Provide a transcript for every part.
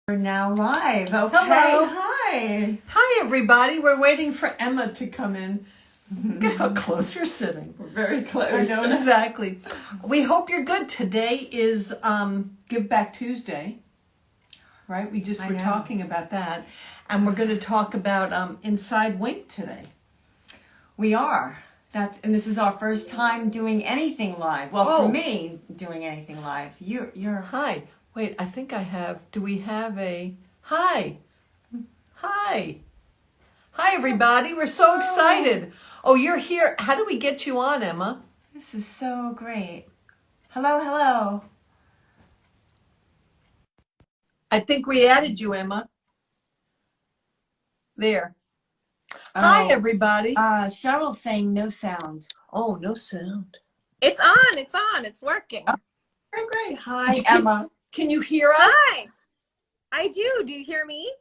We're now live. Okay. Hello. Hi. Hi, everybody. We're waiting for Emma to come in. Look at how close we're sitting. We're very close. I know, exactly. We hope you're good. Today is Give Back Tuesday, right? We just were talking about that. And we're going to talk about Inside Wink today. We are. And this is our first time doing anything live. Well, for me, doing anything live. You're. Hi. Wait, I think I have. Do we have a hi? Hi. Hi, everybody. We're so excited. Oh, you're here. How do we get you on, Emma? This is so great. Hello, hello. I think we added you, Emma. There. Oh. Hi, everybody. Cheryl's saying no sound. Oh, no sound. It's on. It's on. It's working. Oh, very great. Hi, Emma. Can you hear us? Hi. I do. Do you hear me?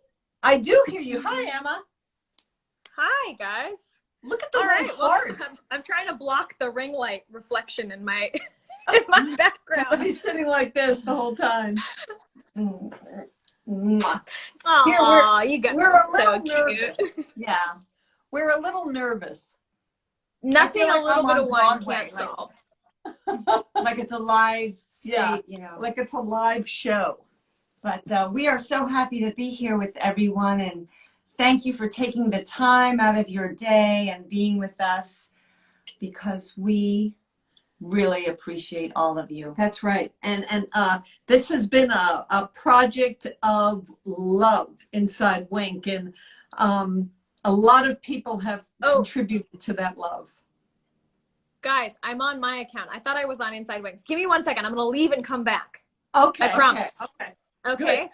I do hear you. Hi, Emma. Hi, guys. Look at the little hearts. Well, I'm trying to block the ring light reflection in my in my background. I'll be sitting like this the whole time. Aw, you guys we're are a little so nervous. cute. Yeah. We're a little nervous. Nothing like a little I'm bit on of wine Broadway, can't like- solve. Like it's a live state, Yeah. you know. Like it's a live show. But we are so happy to be here with everyone, and thank you for taking the time out of your day and being with us, because we really appreciate all of you. That's right. And this has been a project of love inside Wink, and a lot of people have contributed to that love. Guys, I'm on my account. I thought I was on Inside Wings. Give me 1 second. I'm going to leave and come back. Okay. I promise. Okay. Okay?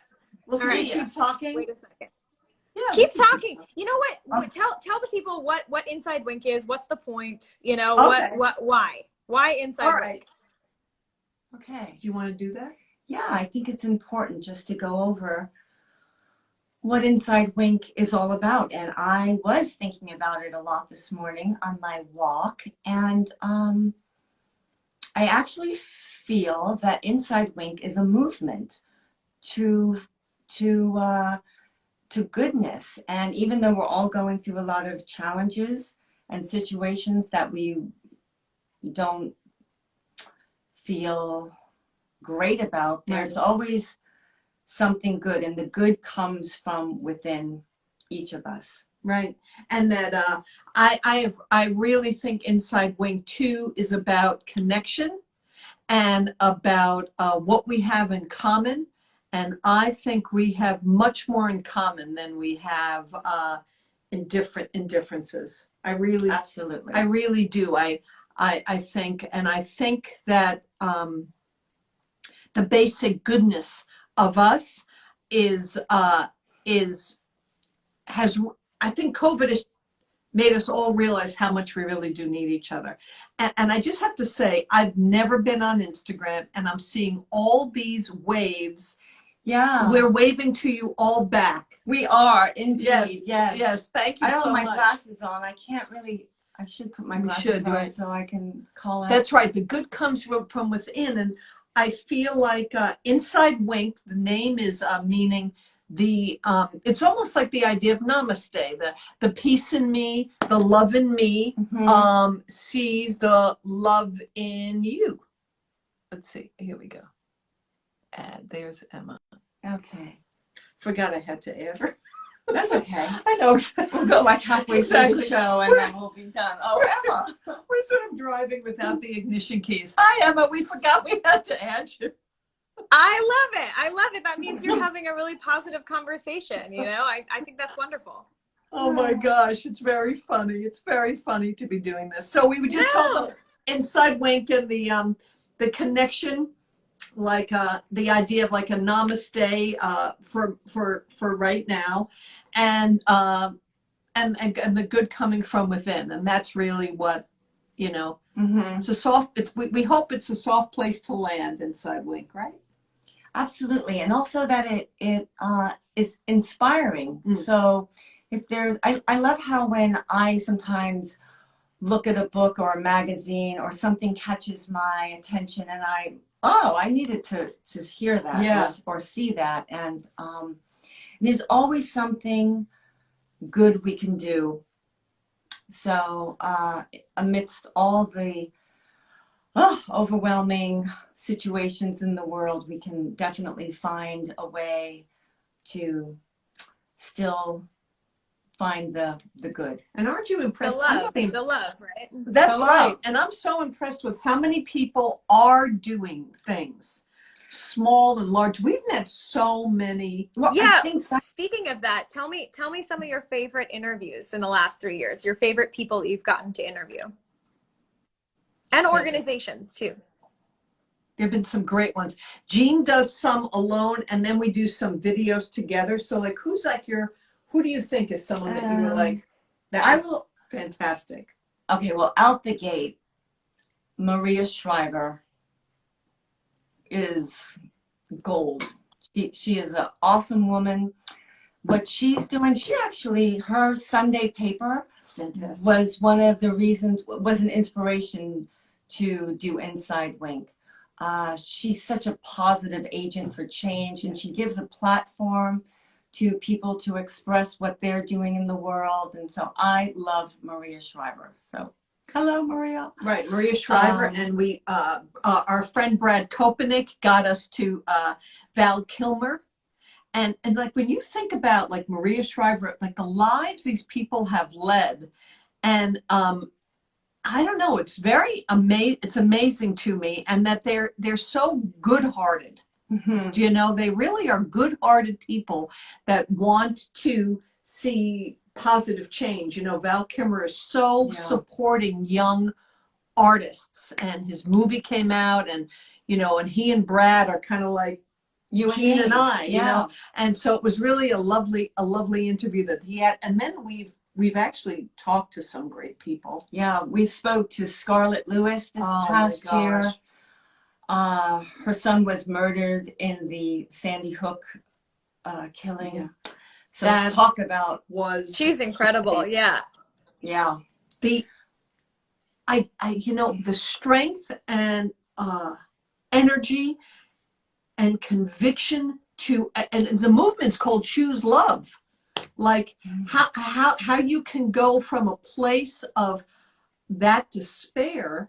We'll All right, see. keep talking. Wait a second. Yeah, Keep talking. You know what? Tell the people what Inside Wink is. What's the point? You know, why Inside All Wink? right. Okay. Do you want to do that? Yeah, I think it's important just to go over what Inside Wink is all about. And I was thinking about it a lot this morning on my walk. And I actually feel that Inside Wink is a movement to goodness. And even though we're all going through a lot of challenges and situations that we don't feel great about, there's always something good, and the good comes from within each of us. Right. And that I really think Inside Wink 2 is about connection and about what we have in common. And I think we have much more in common than we have in differences. I really do. I think, and I think that the basic goodness of us I think COVID has made us all realize how much we really do need each other. And I just have to say, I've never been on Instagram, and I'm seeing all these waves. Yeah. We're waving to you all back. We are, indeed. Yes. Thank you so much. I don't have my glasses on. I can't really, I should put my glasses on right. so I can call out. That's right. The good comes from within. And I feel like Inside Wink, the name is meaning it's almost like the idea of namaste, the peace in me, the love in me, sees the love in you. Let's see, here we go. And there's Emma. Okay. Forgot I had to add her. That's okay. I know. We'll go like halfway through the show and then we'll be done. Oh, Emma. We're sort of driving without the ignition keys. Hi, Emma. We forgot we had to add you. I love it. I love it. That means you're having a really positive conversation. You know, I think that's wonderful. Oh my gosh, it's very funny. It's very funny to be doing this. So we just told them Inside Wink and the connection, like the idea of like a namaste for right now, and the good coming from within, and that's really what, you know. It's a soft. We hope it's a soft place to land, Inside Wink, right? Absolutely, and also that it is inspiring. So if there's, I love how when I sometimes look at a book or a magazine or something catches my attention and oh, I needed to hear that Yeah. or see that. And there's always something good we can do. So amidst all the overwhelming situations in the world, we can definitely find a way to still find the good. And aren't you The impressed? love, right? That's The right. love. And I'm so impressed with how many people are doing things, small and large. We've met so many. Well, Yeah. I think so. Speaking of that, tell me some of your favorite interviews in the last 3 years. Your favorite people you've gotten to interview, and organizations too. There have been some great ones. Jean does some alone, and then we do some videos together. So, like, who do you think is someone that you were like, that was fantastic? Okay, well, out the gate, Maria Shriver is gold. She is an awesome woman. What she's doing, her Sunday paper was one of the reasons, was an inspiration to do Inside Wink. She's such a positive agent for change, and she gives a platform to people to express what they're doing in the world. And so I love Maria Shriver. So hello, Maria. Right, Maria Shriver, and we, our friend Brad Kopanik got us to Val Kilmer. And like, when you think about like Maria Shriver, like the lives these people have led, and I don't know, it's very it's amazing to me, and that they're so good-hearted. Mm-hmm. Do you know, they really are good-hearted people that want to see positive change. You know, Val Kilmer is so supporting young artists, and his movie came out, and you know, and he and Brad are kind of like Jean and I, you know, and so it was really a lovely interview that he had. And then we've actually talked to some great people. Yeah, we spoke to Scarlett Lewis this past year. Her son was murdered in the Sandy Hook killing. Yeah. So that talk about she's incredible. Yeah. Yeah. You know, the strength and energy and conviction and the movement's called Choose Love. Like how you can go from a place of that despair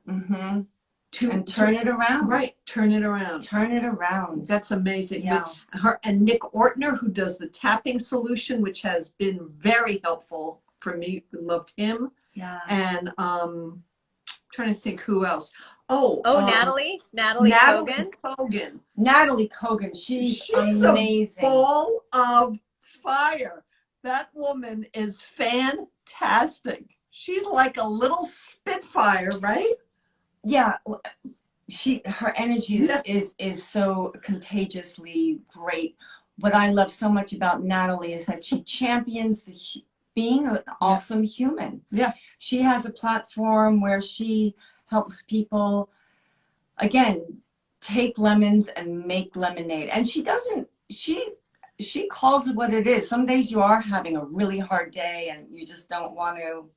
to turn it around. Right, turn it around. Turn it around. That's amazing. Yeah. Her and Nick Ortner, who does the tapping solution, which has been very helpful for me. Loved him. Yeah. And trying to think who else. Natalie Kogan. Natalie Kogan. She's amazing. A ball of fire. That woman is fantastic. She's like a little Spitfire, right? Yeah. Her energy is so contagiously great. What I love so much about Natalie is that she champions being an awesome human. Yeah. She has a platform where she helps people, again, take lemons and make lemonade. And she calls it what it is. Some days you are having a really hard day and you just don't want to.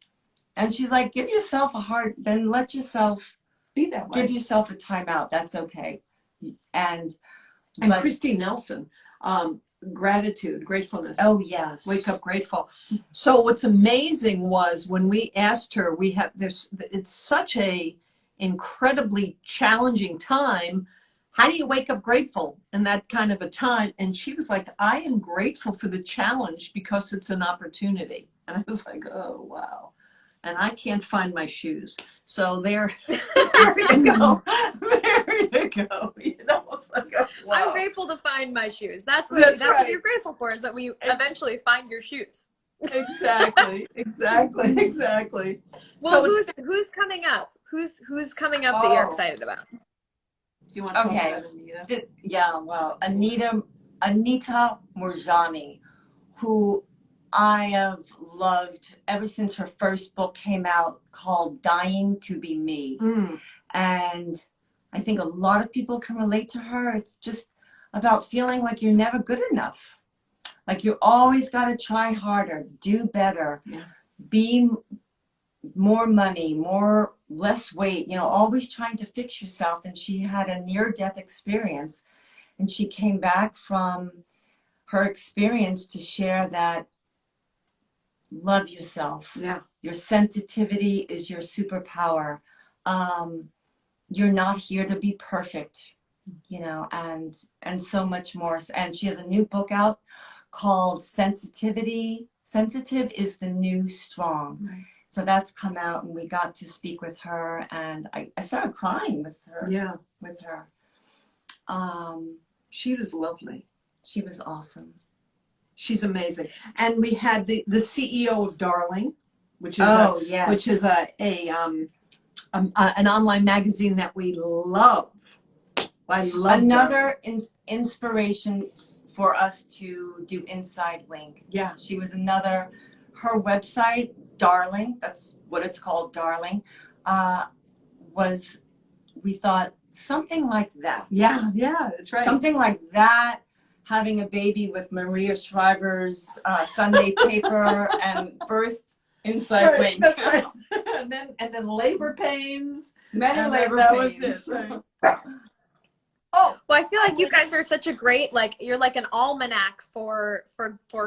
And she's like, give yourself then let yourself be that way. Give yourself a timeout. That's okay. And Christy Nelson, gratitude, gratefulness. Oh yes. Wake up grateful. So what's amazing was when we asked her, it's such a incredibly challenging time. How do you wake up grateful in that kind of a time? And she was like, I am grateful for the challenge because it's an opportunity. And I was like, oh wow. And I can't find my shoes. So there you go. There you go. You know, it's like, oh, wow. I'm grateful to find my shoes. That's what you're grateful for, is that we eventually find your shoes. Exactly. Well, so who's coming up? Who's coming up that you're excited about? Do you want to talk about Anita? Anita Moorjani, who I have loved ever since her first book came out, called Dying to Be Me. And I think a lot of people can relate to her. It's just about feeling like you're never good enough. Like you always got to try harder, do better, be more money, less weight, always trying to fix yourself. And she had a near-death experience, and she came back from her experience to share that love yourself. Yeah. Your sensitivity is your superpower. You're not here to be perfect, and so much more. And she has a new book out called Sensitivity. Sensitive is the New Strong. Right. So that's come out, and we got to speak with her, and I started crying with her. Yeah. With her. She was lovely. She was awesome. She's amazing. And we had the CEO of Darling, which is yes. which is an online magazine that we love. I love another inspiration for us to do Inside Wink. Yeah. She was her website, Darling, that's what it's called, Darling, we thought something like that. Yeah, that's right. Something like that, having a baby with Maria Shriver's Sunday paper and birth Inside Wink. That's right. and then labor pains. Men and labor that pains. was it. Right. Oh, well, I feel like you guys are such a great, you're like an almanac for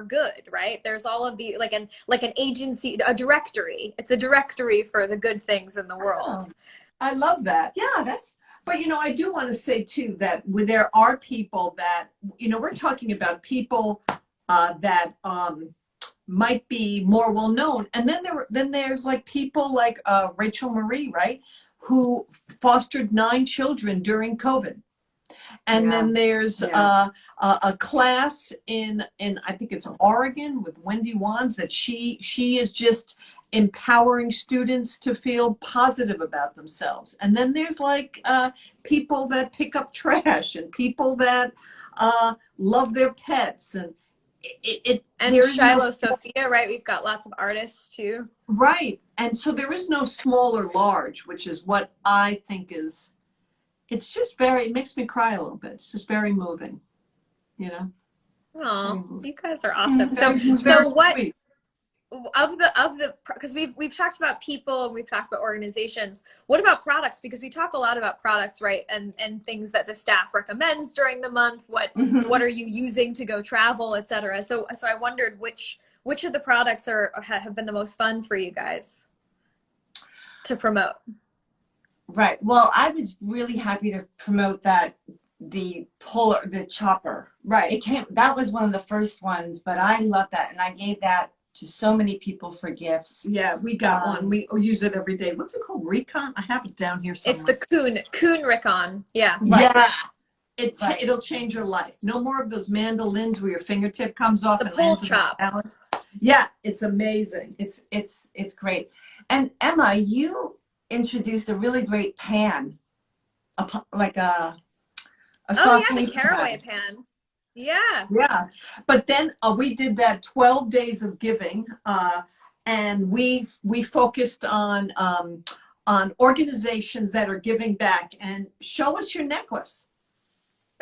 good, right? There's all of the like an agency, a directory. It's a directory for the good things in the world. Oh, I love that. Yeah, but I do want to say too that there are people that we're talking about people that might be more well known, and then there's like people like Rachel Marie, right, who fostered 9 children during COVID. And then there's a class in I think it's Oregon with Wendy Wands that she is just empowering students to feel positive about themselves. And then there's like people that pick up trash and people that love their pets and Shiloh Sophia, right? We've got lots of artists too. Right. And so there is no small or large, which is what I think is. It's just it makes me cry a little bit. It's just very moving, Oh, you guys are awesome. So what sweet. because we've talked about people and we've talked about organizations. What about products? Because we talk a lot about products, right? And things that the staff recommends during the month. What are you using to go travel, etc. So I wondered which of the products have been the most fun for you guys to promote. Right. Well, I was really happy to promote the chopper. Right. That was one of the first ones, but I love that. And I gave that to so many people for gifts. Yeah, we got one. We use it every day. What's it called? Recon? I have it down here somewhere. It's the Coon Recon. Yeah. Right. Yeah. It'll change your life. No more of those mandolins where your fingertip comes off. The and pull lands chop. In the yeah, it's amazing. It's great. And Emma, you introduced a really great pan, like a the caraway pan. Yeah. Yeah. But then we did that 12 days of giving, and we focused on organizations that are giving back. And show us your necklace.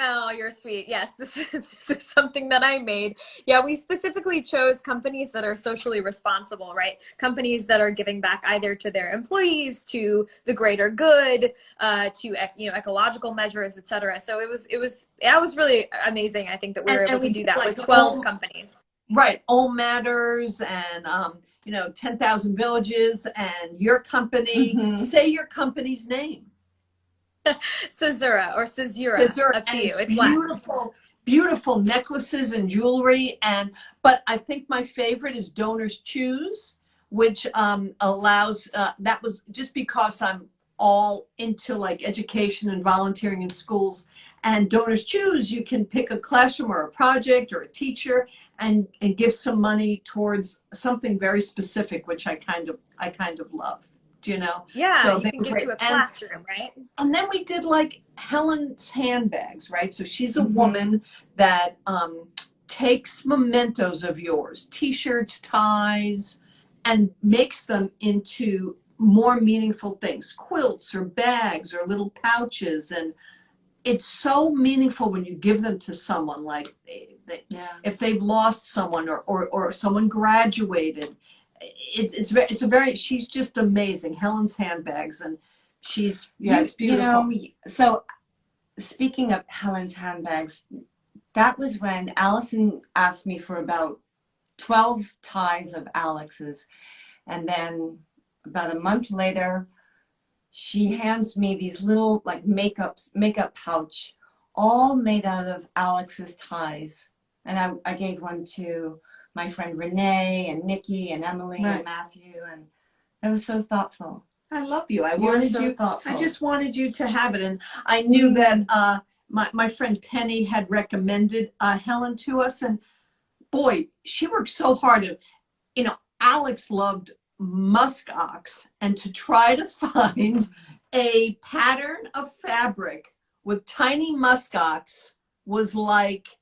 Oh, you're sweet. Yes, this is something that I made. Yeah, we specifically chose companies that are socially responsible, right? Companies that are giving back either to their employees, to the greater good, to ecological measures, et cetera. So it was really amazing. I think that we were able to do that with 12 companies. Right, All Matters and 10,000 Villages and your company. Say your company's name. Caesura, up to you. It's beautiful, beautiful necklaces and jewelry. But I think my favorite is Donors Choose, which allows, that was just because I'm all into like education and volunteering in schools. And Donors Choose, you can pick a classroom or a project or a teacher and give some money towards something very specific, which I kind of love. Yeah, so you can give to a classroom, right? And then we did like Helen's handbags, right? So she's a woman that takes mementos of yours, t-shirts, ties, and makes them into more meaningful things, quilts or bags or little pouches. And it's so meaningful when you give them to someone, like if they've lost someone or someone graduated. she's just amazing. Helen's handbags, and it's You beautiful. know, so speaking of Helen's handbags, that was when Allison asked me for about 12 ties of Alex's. And then about a month later, she hands me these little like makeup pouch, all made out of Alex's ties. And I gave one to my friend Renee and Nikki and Emily Right. and Matthew. And it was so thoughtful. I love you. You're so thoughtful. I just wanted you to have it. And I knew that my friend Penny had recommended Helen to us. And boy, she worked so hard. You know, Alex loved musk ox, and to try to find a pattern of fabric with tiny musk ox was like,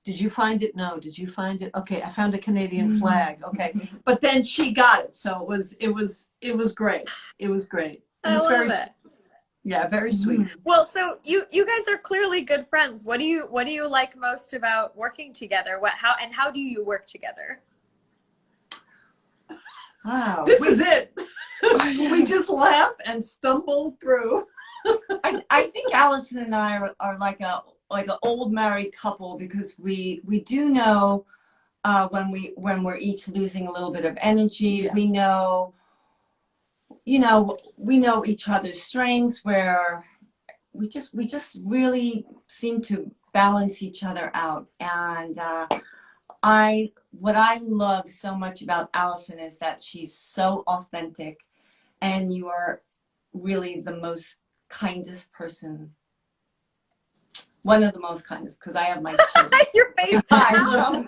did you find it? No. Did you find it? Okay, I found a Canadian flag. Okay, but then she got it, so it was great. It was great. I love it. Yeah, very sweet. Well, so you guys are clearly good friends. What do you like most about working together? How do you work together? Wow. This is it. We just laugh and stumble through. I think Allison and I are like an old married couple, because we do know when we're each losing a little bit of energy. Yeah. We know, we know each other's strengths, where we just really seem to balance each other out. And what I love so much about Allison is that she's so authentic, and you are really the most kindest person. One of the most kindest, because I have my children. Your face. I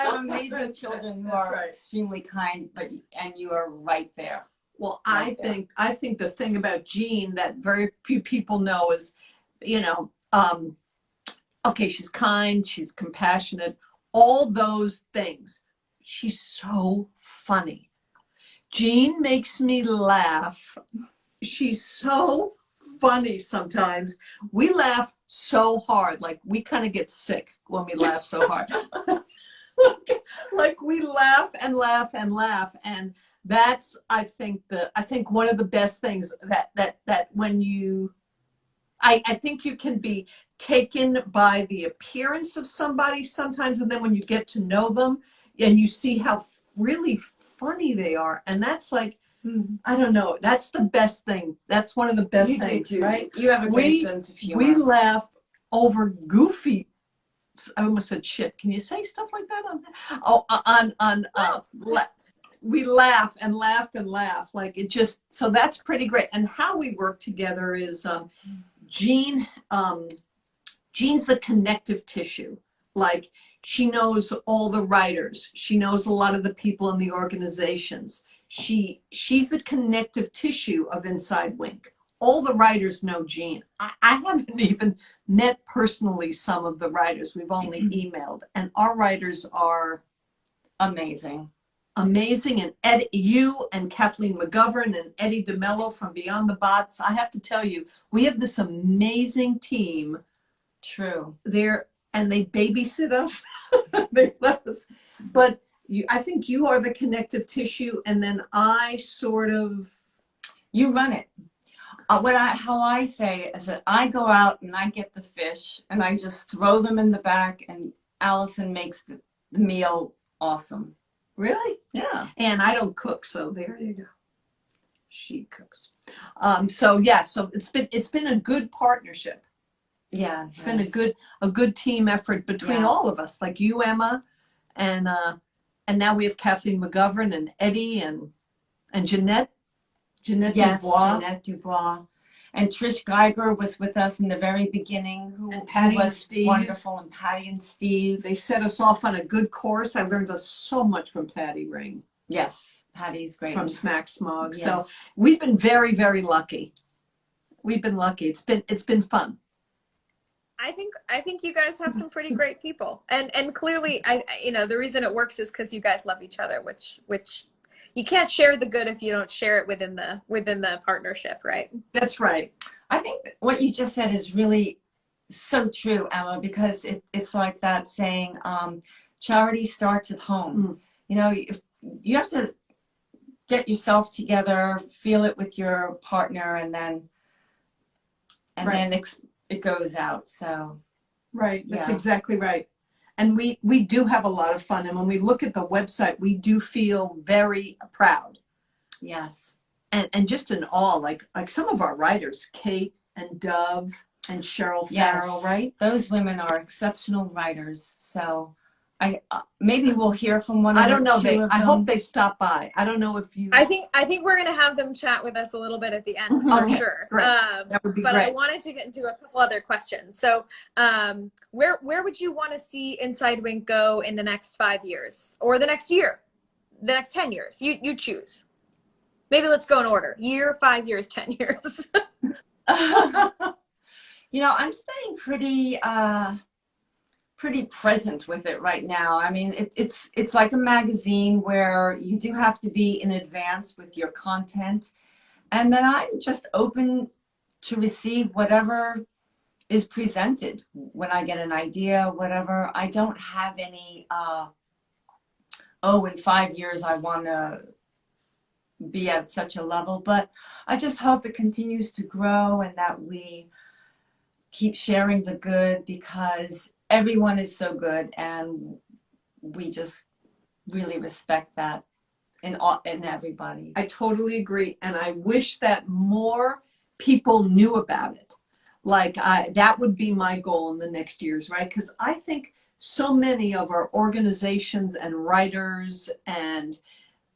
have amazing children who That's are right. extremely kind, and you are right there. Well, Right I think the thing about Jean that very few people know is, okay, she's kind, she's compassionate, all those things. She's so funny. Jean makes me laugh. She's so funny sometimes. We laugh so hard, like we kind of get sick when we laugh so hard. Like we laugh and laugh and laugh, and that's I think one of the best things that when you I think you can be taken by the appearance of somebody sometimes, and then when you get to know them and you see how really funny they are, and that's like, I don't know, that's the best thing. That's one of the best things, right? You have a great sense of humor. We laugh over goofy. I almost said shit. Can you say stuff like that we laugh and laugh and laugh. Like it just, so that's pretty great. And how we work together is Jean's the connective tissue. Like she knows all the writers. She knows a lot of the people in the organizations. She's the connective tissue of Inside Wink. All the writers know Jean. I haven't even met personally some of the writers. We've only emailed, and our writers are amazing. And Ed, you and Kathleen McGovern and Eddie DeMello from Beyond the Bots. I have to tell you, we have this amazing team. True. And they babysit us. They let us. But I think you are the connective tissue, and then I sort of. You run it. How I say it is that I go out and I get the fish and I just throw them in the back, and Allison makes the meal awesome. Really? Yeah. And I don't cook, so there you go. She cooks. So it's been a good partnership. Yeah. It's been a good team effort between all of us, like you, Emma, and now we have Kathleen McGovern and Eddie and Jeanette. Jeanette Dubois. And Trish Geiger was with us in the very beginning, who was wonderful, and Patty and Steve. They set us off on a good course. I learned so much from Patty Ring. Yes, Patty's great. From Smack Smog. Yes. So we've been very, very lucky. We've been lucky. It's been fun. I think you guys have some pretty great people, and clearly, the reason it works is because you guys love each other, which you can't share the good if you don't share it within the partnership, right? That's right. I think what you just said is really so true, Emma, because it's like that saying, charity starts at home. you know, if you have to get yourself together, feel it with your partner, and then it goes out. So Right, that's yeah. exactly right. And we do have a lot of fun. And when we look at the website, we do feel very proud Yes. and just in awe. Like some of our writers, Kate and Dove and Cheryl Farrell, right? Those women are exceptional writers. So I maybe we'll hear from one I or don't know. two of I them. hope they stop by. I don't know if you. I think we're gonna have them chat with us a little bit at the end for Okay, sure. great. That would be but great. I wanted to get into a couple other questions. So, where would you want to see Inside Wink go in the next 5 years, or the next year, the next 10 years? You choose. Maybe let's go in order: year, 5 years, 10 years. You know, I'm staying pretty present with it right now. I mean, it's like a magazine where you do have to be in advance with your content, and then I'm just open to receive whatever is presented when I get an idea, whatever. I don't have any in 5 years I want to be at such a level, but I just hope it continues to grow and that we keep sharing the good, because everyone is so good and we just really respect that in everybody. I totally agree. And I wish that more people knew about it. Like that would be my goal in the next years, right? Because I think so many of our organizations and writers and,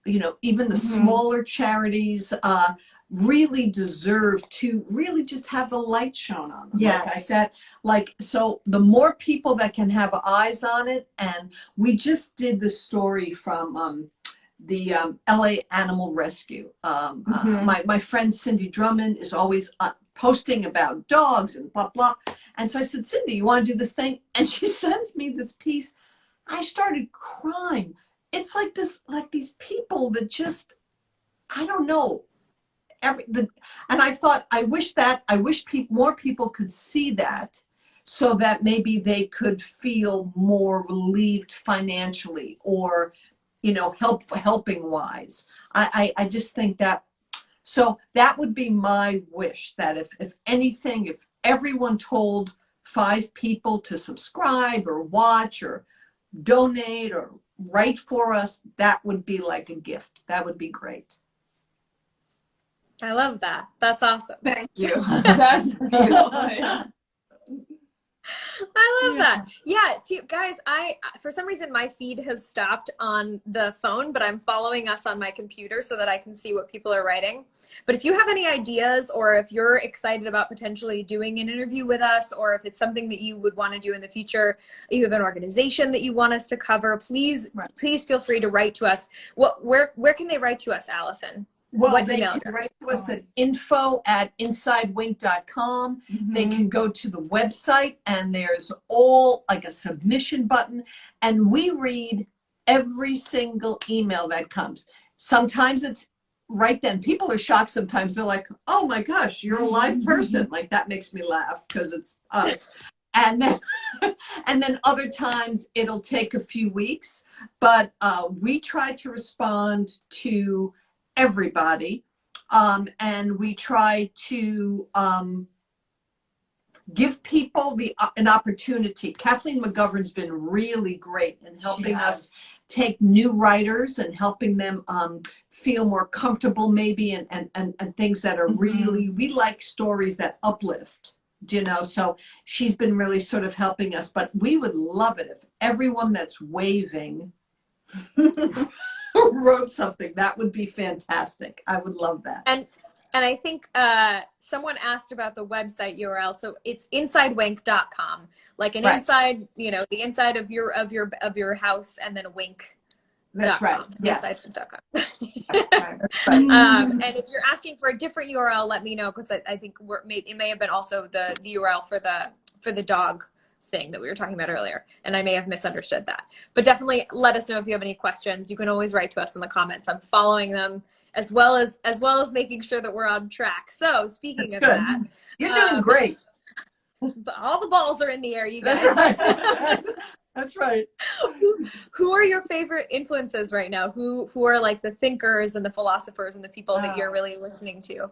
you know, even the smaller charities really deserve to really just have the light shown on them. Yes. Like that, like, so the more people that can have eyes on it. And we just did the story from the LA Animal Rescue. My friend Cindy Drummond is always posting about dogs and blah, blah. And so I said, Cindy, you want to do this thing? And she sends me this piece. I started crying. It's like this, like these people that just, I don't know. And I thought, I wish more people could see that, so that maybe they could feel more relieved financially, or, you know, helping wise. I just think that, so that would be my wish, that if anything, if everyone told 5 people to subscribe or watch or donate or write for us, that would be like a gift. That would be great. I love that. That's awesome. Thank you. That's beautiful. I love that. Yeah, guys, for some reason my feed has stopped on the phone, but I'm following us on my computer so that I can see what people are writing. But if you have any ideas, or if you're excited about potentially doing an interview with us, or if it's something that you would want to do in the future, you have an organization that you want us to cover, please feel free to write to us. Where can they write to us, Allison? Well, what they email can address? write to us at info@insidewink.com. They can go to the website, and there's like a submission button, and we read every single email that comes. Sometimes it's right then. People are shocked sometimes. They're like, oh my gosh, you're a live person. Like, that makes me laugh because it's us. And then other times it'll take a few weeks, but we try to respond to everybody, and we try to give people an opportunity. Kathleen McGovern's been really great in helping us take new writers and helping them feel more comfortable, maybe, and things that are really, we like stories that uplift, you know, so she's been really sort of helping us. But we would love it if everyone that's waving wrote something. That would be fantastic. I would love that. And I think someone asked about the website URL. So it's insidewink.com, like an inside, you know, the inside of your house, and then a wink. That's right. Yes. Right. And if you're asking for a different URL, let me know, because I think it may have been also the URL for the dog thing that we were talking about earlier, and I may have misunderstood that. But definitely let us know if you have any questions. You can always write to us in the comments. I'm following them, as well as making sure that we're on track. So speaking of that, you're doing great. All the balls are in the air, you guys. That's That's right. Who are your favorite influences right now? Who are like the thinkers and the philosophers and the people that you're really listening to?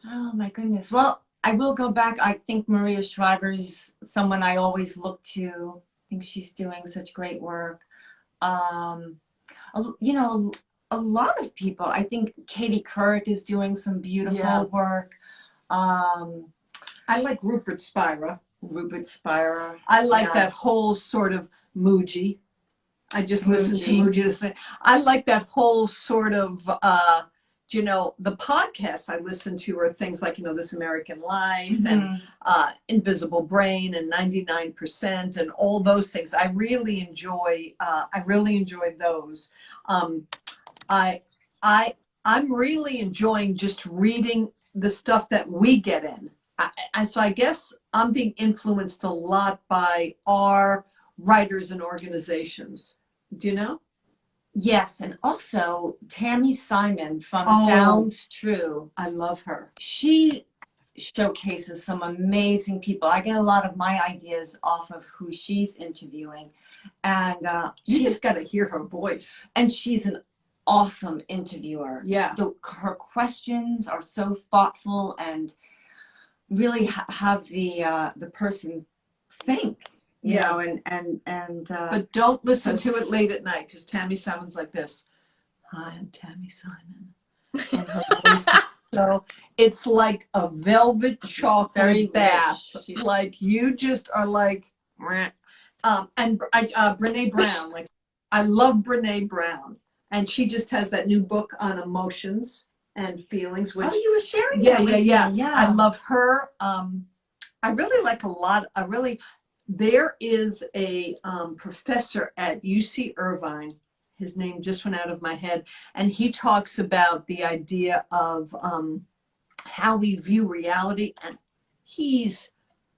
Oh my goodness. Well, I will go back. I think Maria Shriver's someone I always look to. I think she's doing such great work. You know, a lot of people. I think Katie Couric is doing some beautiful work. I like Rupert Spira. Rupert Spira. I like that whole sort of Muji. I just listened to Muji this thing. I like that whole sort of, you know, the podcasts I listen to are things like, you know, This American Life and Invisible Brain and 99% and all those things. I really enjoy those. I'm really enjoying just reading the stuff that we get in. So I guess I'm being influenced a lot by our writers and organizations. Do you know? Yes, and also Tammy Simon from Sounds True. I love her. She showcases some amazing people. I get a lot of my ideas off of who she's interviewing. And you just got to hear her voice. And she's an awesome interviewer. Yeah. Her questions are so thoughtful and really have the person think. You know, and but don't listen to it late at night because Tammy Simon's like this. Hi, I'm Tammy Simon. And her voice, so it's like a velvet chocolate bath. Like you just are like, and Brene Brown. Like I love Brene Brown, and she just has that new book on emotions and feelings. Which you were sharing that with me. Yeah. I love her. I really like a lot. There is a professor at UC Irvine, his name just went out of my head, and he talks about the idea of how we view reality, and he's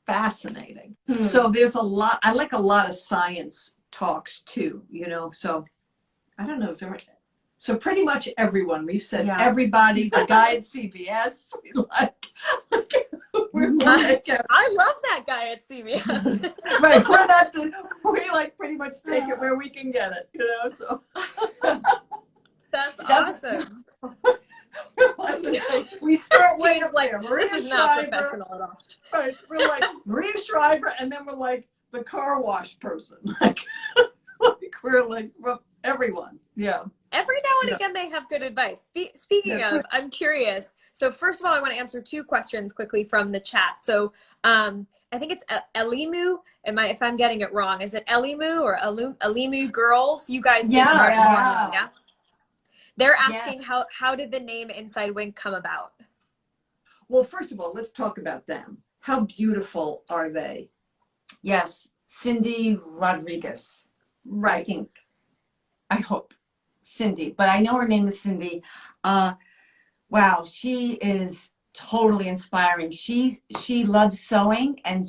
fascinating. So there's a lot, I like a lot of science talks too, you know, so I don't know, so pretty much everyone, we've said everybody, the guy at CBS, I love that guy at CBS. Right, we like pretty much take it where we can get it, you know, so. That's awesome. We start way up like, there. This is not professional at all. Right, we're like Maria Shriver, and then we're like the car wash person. Like we're like everyone, Every now and again, they have good advice. Speaking of, I'm curious. So first of all, I want to answer two questions quickly from the chat. So I think it's Elimu. If I'm getting it wrong, is it Elimu or Elimu Girls? You guys, yeah. They're asking how did the name Inside Wink come about? Well, first of all, let's talk about them. How beautiful are they? Yes, Cindy Rodriguez. Right. I hope. Cindy, but I know her name is Cindy. Wow, she is totally inspiring. She loves sewing, and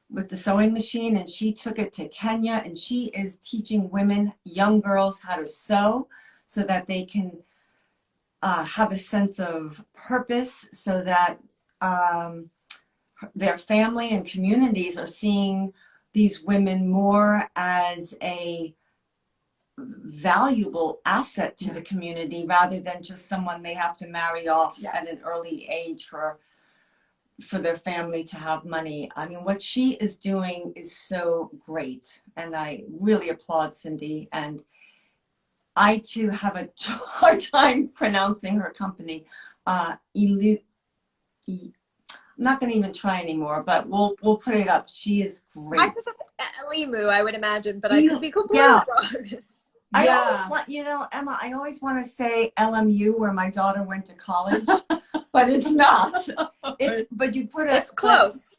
with the sewing machine, and she took it to Kenya, and she is teaching women, young girls, how to sew so that they can have a sense of purpose, so that their family and communities are seeing these women more as a valuable asset to the community rather than just someone they have to marry off at an early age for their family to have money. I mean, what she is doing is so great, and I really applaud Cindy. And I too have a hard time pronouncing her company. I'm not going to even try anymore, but we'll put it up. She is great. I was Elimu, I would imagine, but I could be completely wrong. I always want, Emma, I always want to say LMU where my daughter went to college, but it's not. But you put it. It's close.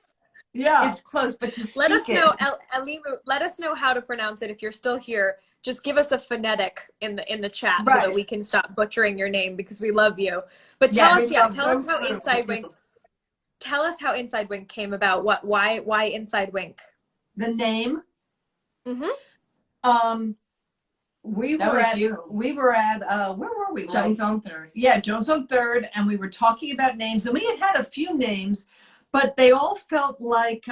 It's close, but to let us know, Elimu. Let us know how to pronounce it if you're still here. Just give us a phonetic in the chat so that we can stop butchering your name because we love you. But tell us how Inside Wink. Tell us how Inside Wink came about. Why Inside Wink? The name. We were at where were we? Jones on Third. Yeah, Jones on Third, and we were talking about names, and we had a few names, but they all felt like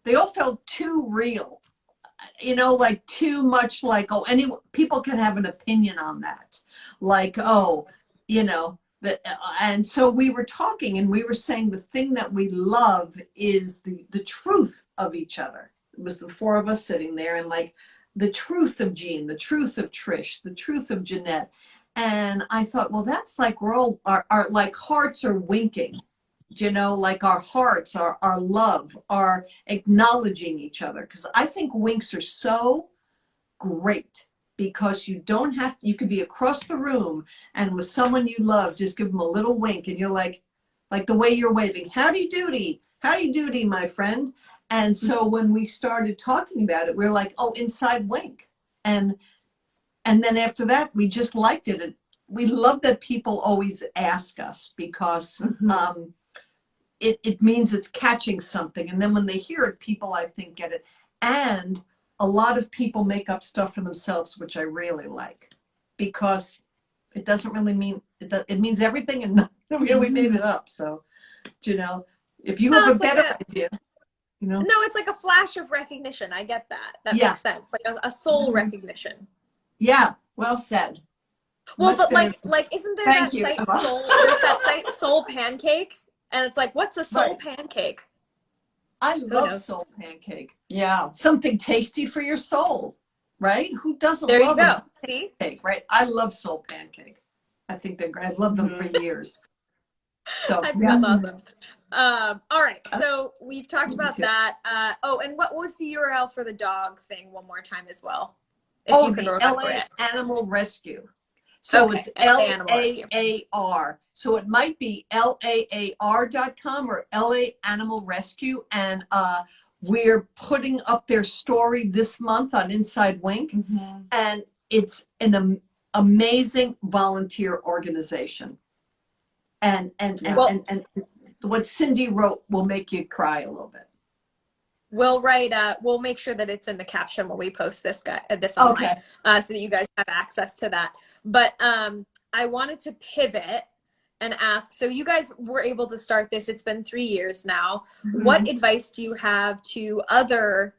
they all felt too real, like too much like, oh, any people can have an opinion on that, like, oh, and so we were talking and we were saying the thing that we love is the truth of each other. It was the four of us sitting there, and like the truth of Jean, the truth of Trish, the truth of Jeanette. And I thought, well, that's like we're all our like hearts are winking, like our hearts, our love, are acknowledging each other. Because I think winks are so great, because you don't have, you could be across the room and with someone you love, just give them a little wink and you're like the way you're waving, howdy doody, my friend. And so when we started talking about it, we're like, oh, inside wink. And then after that, we just liked it. And we love that people always ask us, because it means it's catching something. And then when they hear it, people, I think, get it. And a lot of people make up stuff for themselves, which I really like, because it doesn't really mean, it means everything and nothing. We made it up. So, if you have a better idea, No, it's like a flash of recognition. I get that. That makes sense. Like a soul recognition. Yeah. Well said. Well, but like, isn't there Thank that you, site Emma. Soul? There's that site Soul Pancake, and it's like, what's a soul pancake? I love soul pancake. Yeah. Something tasty for your soul, right? Who doesn't There love you go. a See? pancake, right? I love soul pancake. I think they're great. I've loved them for years. So I think that's awesome. All right. So we've talked about that. And what was the URL for the dog thing one more time as well? If you can remember LA it. Animal Rescue. So it's LAAR. So it might be LAAR.com or LA Animal Rescue. And we're putting up their story this month on Inside Wink. And it's an amazing volunteer organization. And what Cindy wrote will make you cry a little bit. We'll we'll make sure that it's in the caption when we post this online, so that you guys have access to that. But I wanted to pivot and ask, so you guys were able to start this, it's been 3 years now. What advice do you have to other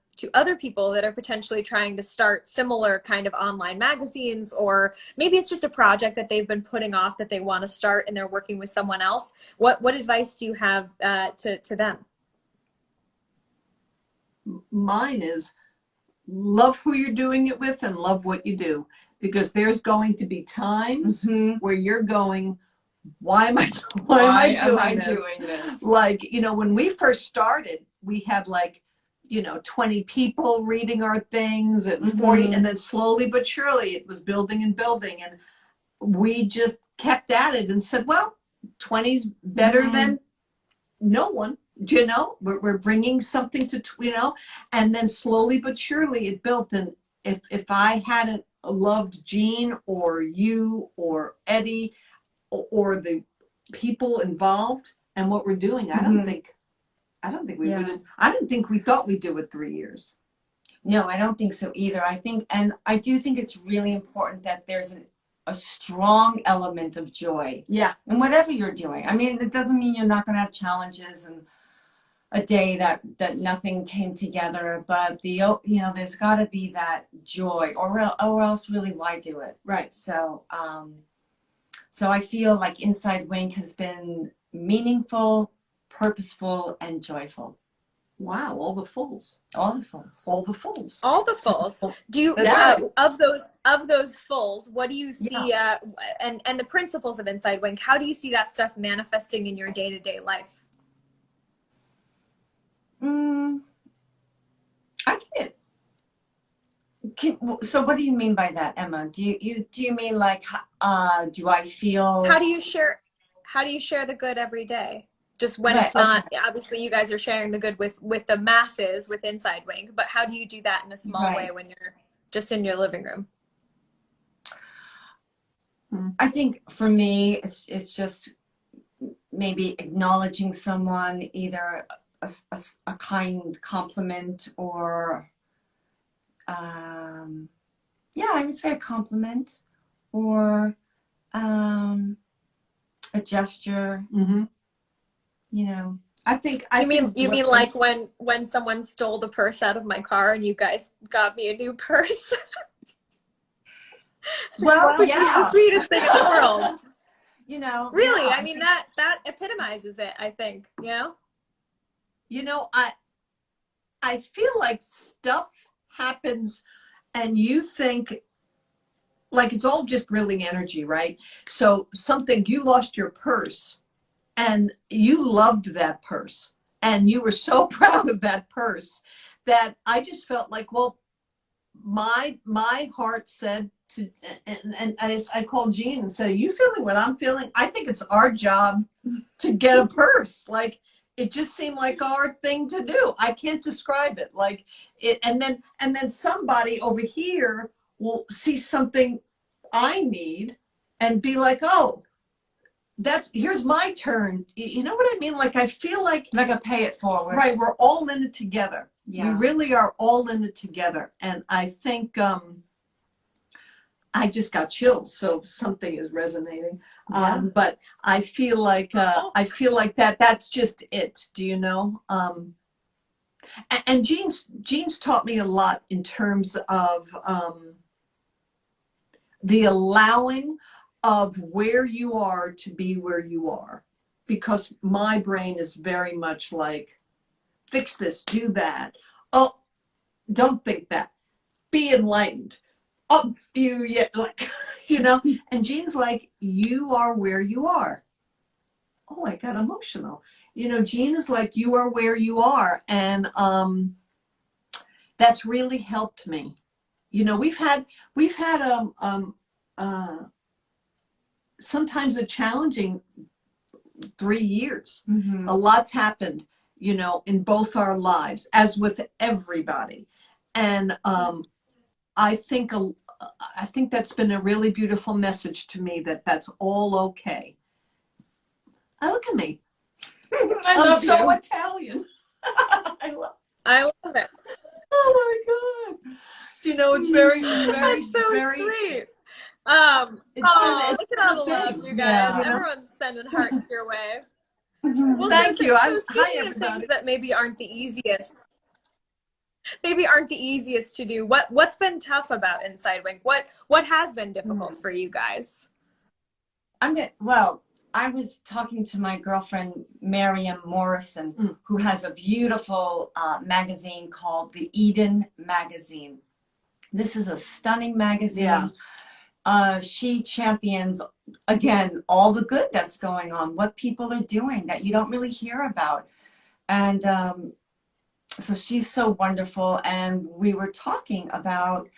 people that are potentially trying to start similar kind of online magazines, or maybe it's just a project that they've been putting off that they want to start and they're working with someone else? What advice do you have to them? Mine is love who you're doing it with and love what you do, because there's going to be times where you're going, why am I doing this? Like, when we first started, we had 20 people reading our things, and 40, and then slowly but surely it was building and building. And we just kept at it and said, well, 20's better than no one. We're bringing something to, and then slowly but surely it built. And if I hadn't loved Jean or you or Eddie or the people involved and what we're doing, I don't think we would have. I didn't think we thought we'd do it 3 years. No, I don't think so either. I do think it's really important that there's a strong element of joy. Yeah. In whatever you're doing. I mean, it doesn't mean you're not going to have challenges and a day that nothing came together, but there's got to be that joy, or else really why do it? Right. So I feel like Inside Wink has been meaningful, purposeful, and joyful. Wow, all the fulls. Do you of those fulls, what do you see and the principles of Inside Wink, how do you see that stuff manifesting in your day-to-day life? I think so what do you mean by that, Emma? Do you mean like do I feel, how do you share the good every day? Just when it's not, obviously you guys are sharing the good with the masses with Inside Wink, but how do you do that in a small way when you're just in your living room? I think for me, it's just maybe acknowledging someone, either a kind compliment, or I would say a compliment, or a gesture. you know. You mean like when someone stole the purse out of my car and you guys got me a new purse? Well, Which is the sweetest thing in the world. You know, Really, yeah, I mean that epitomizes it, I think, you know? You know, I feel like stuff happens and you think like it's all just really energy, right? So you lost your purse and you loved that purse and you were so proud of that purse that I just felt like, well, my heart said to, and I called Jean and said, are you feeling what I'm feeling? I think it's our job to get a purse. Like, it just seemed like our thing to do. I can't describe it. Like it, and then somebody over here will see something I need and be like, oh, here's my turn. You know what I mean? Like, I feel like a pay it forward. Right. We're all in it together. Yeah. We really are all in it together. And I think, I just got chills. So something is resonating. Yeah. But I feel like that's just it. Do you know? And Jean's taught me a lot in terms of, the allowing of where you are to be where you are, because my brain is very much like, fix this, do that. Oh, don't think that. Be enlightened. Oh, like, you know, and Jean's like, you are where you are. Oh, I got emotional. You know, Jean is like, you are where you are. And that's really helped me. You know, we've had sometimes a challenging 3 years. Mm-hmm. A lot's happened, you know, in both our lives, as with everybody. And I think that's been a really beautiful message to me, that that's all okay. Look at me. I'm so Italian. I love it. Oh my God. You know, it's very, That's so very sweet. Look at all the love, you guys. Yeah. Everyone's sending hearts your way. Mm-hmm. Well, Thank you. So Hi, speaking of everybody. things that maybe aren't the easiest to do, what's been tough about Inside Wink? What has been difficult for you guys? I was talking to my girlfriend, Miriam Morrison, who has a beautiful magazine called the Eden Magazine. This is a stunning magazine. Yeah. She champions, again, all the good that's going on, what people are doing that you don't really hear about. And so she's so wonderful. And we were talking about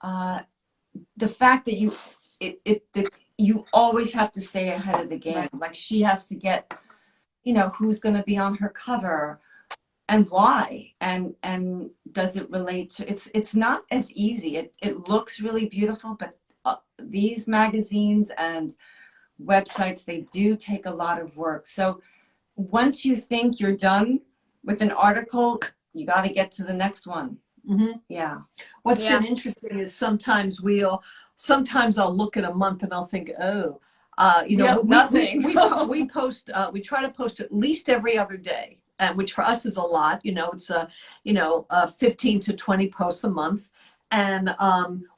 the fact that you always have to stay ahead of the game. Right. Like, she has to get, you know, who's going to be on her cover and why, and does it relate to, it's not as easy. It looks really beautiful, but these magazines and websites, they do take a lot of work. So once you think you're done with an article, you got to get to the next one. Mm-hmm. Yeah. What's been interesting is sometimes I'll look at a month and I'll think, oh, you know, nothing. We post, we try to post at least every other day, which for us is a lot. You know, it's 15 to 20 posts a month, and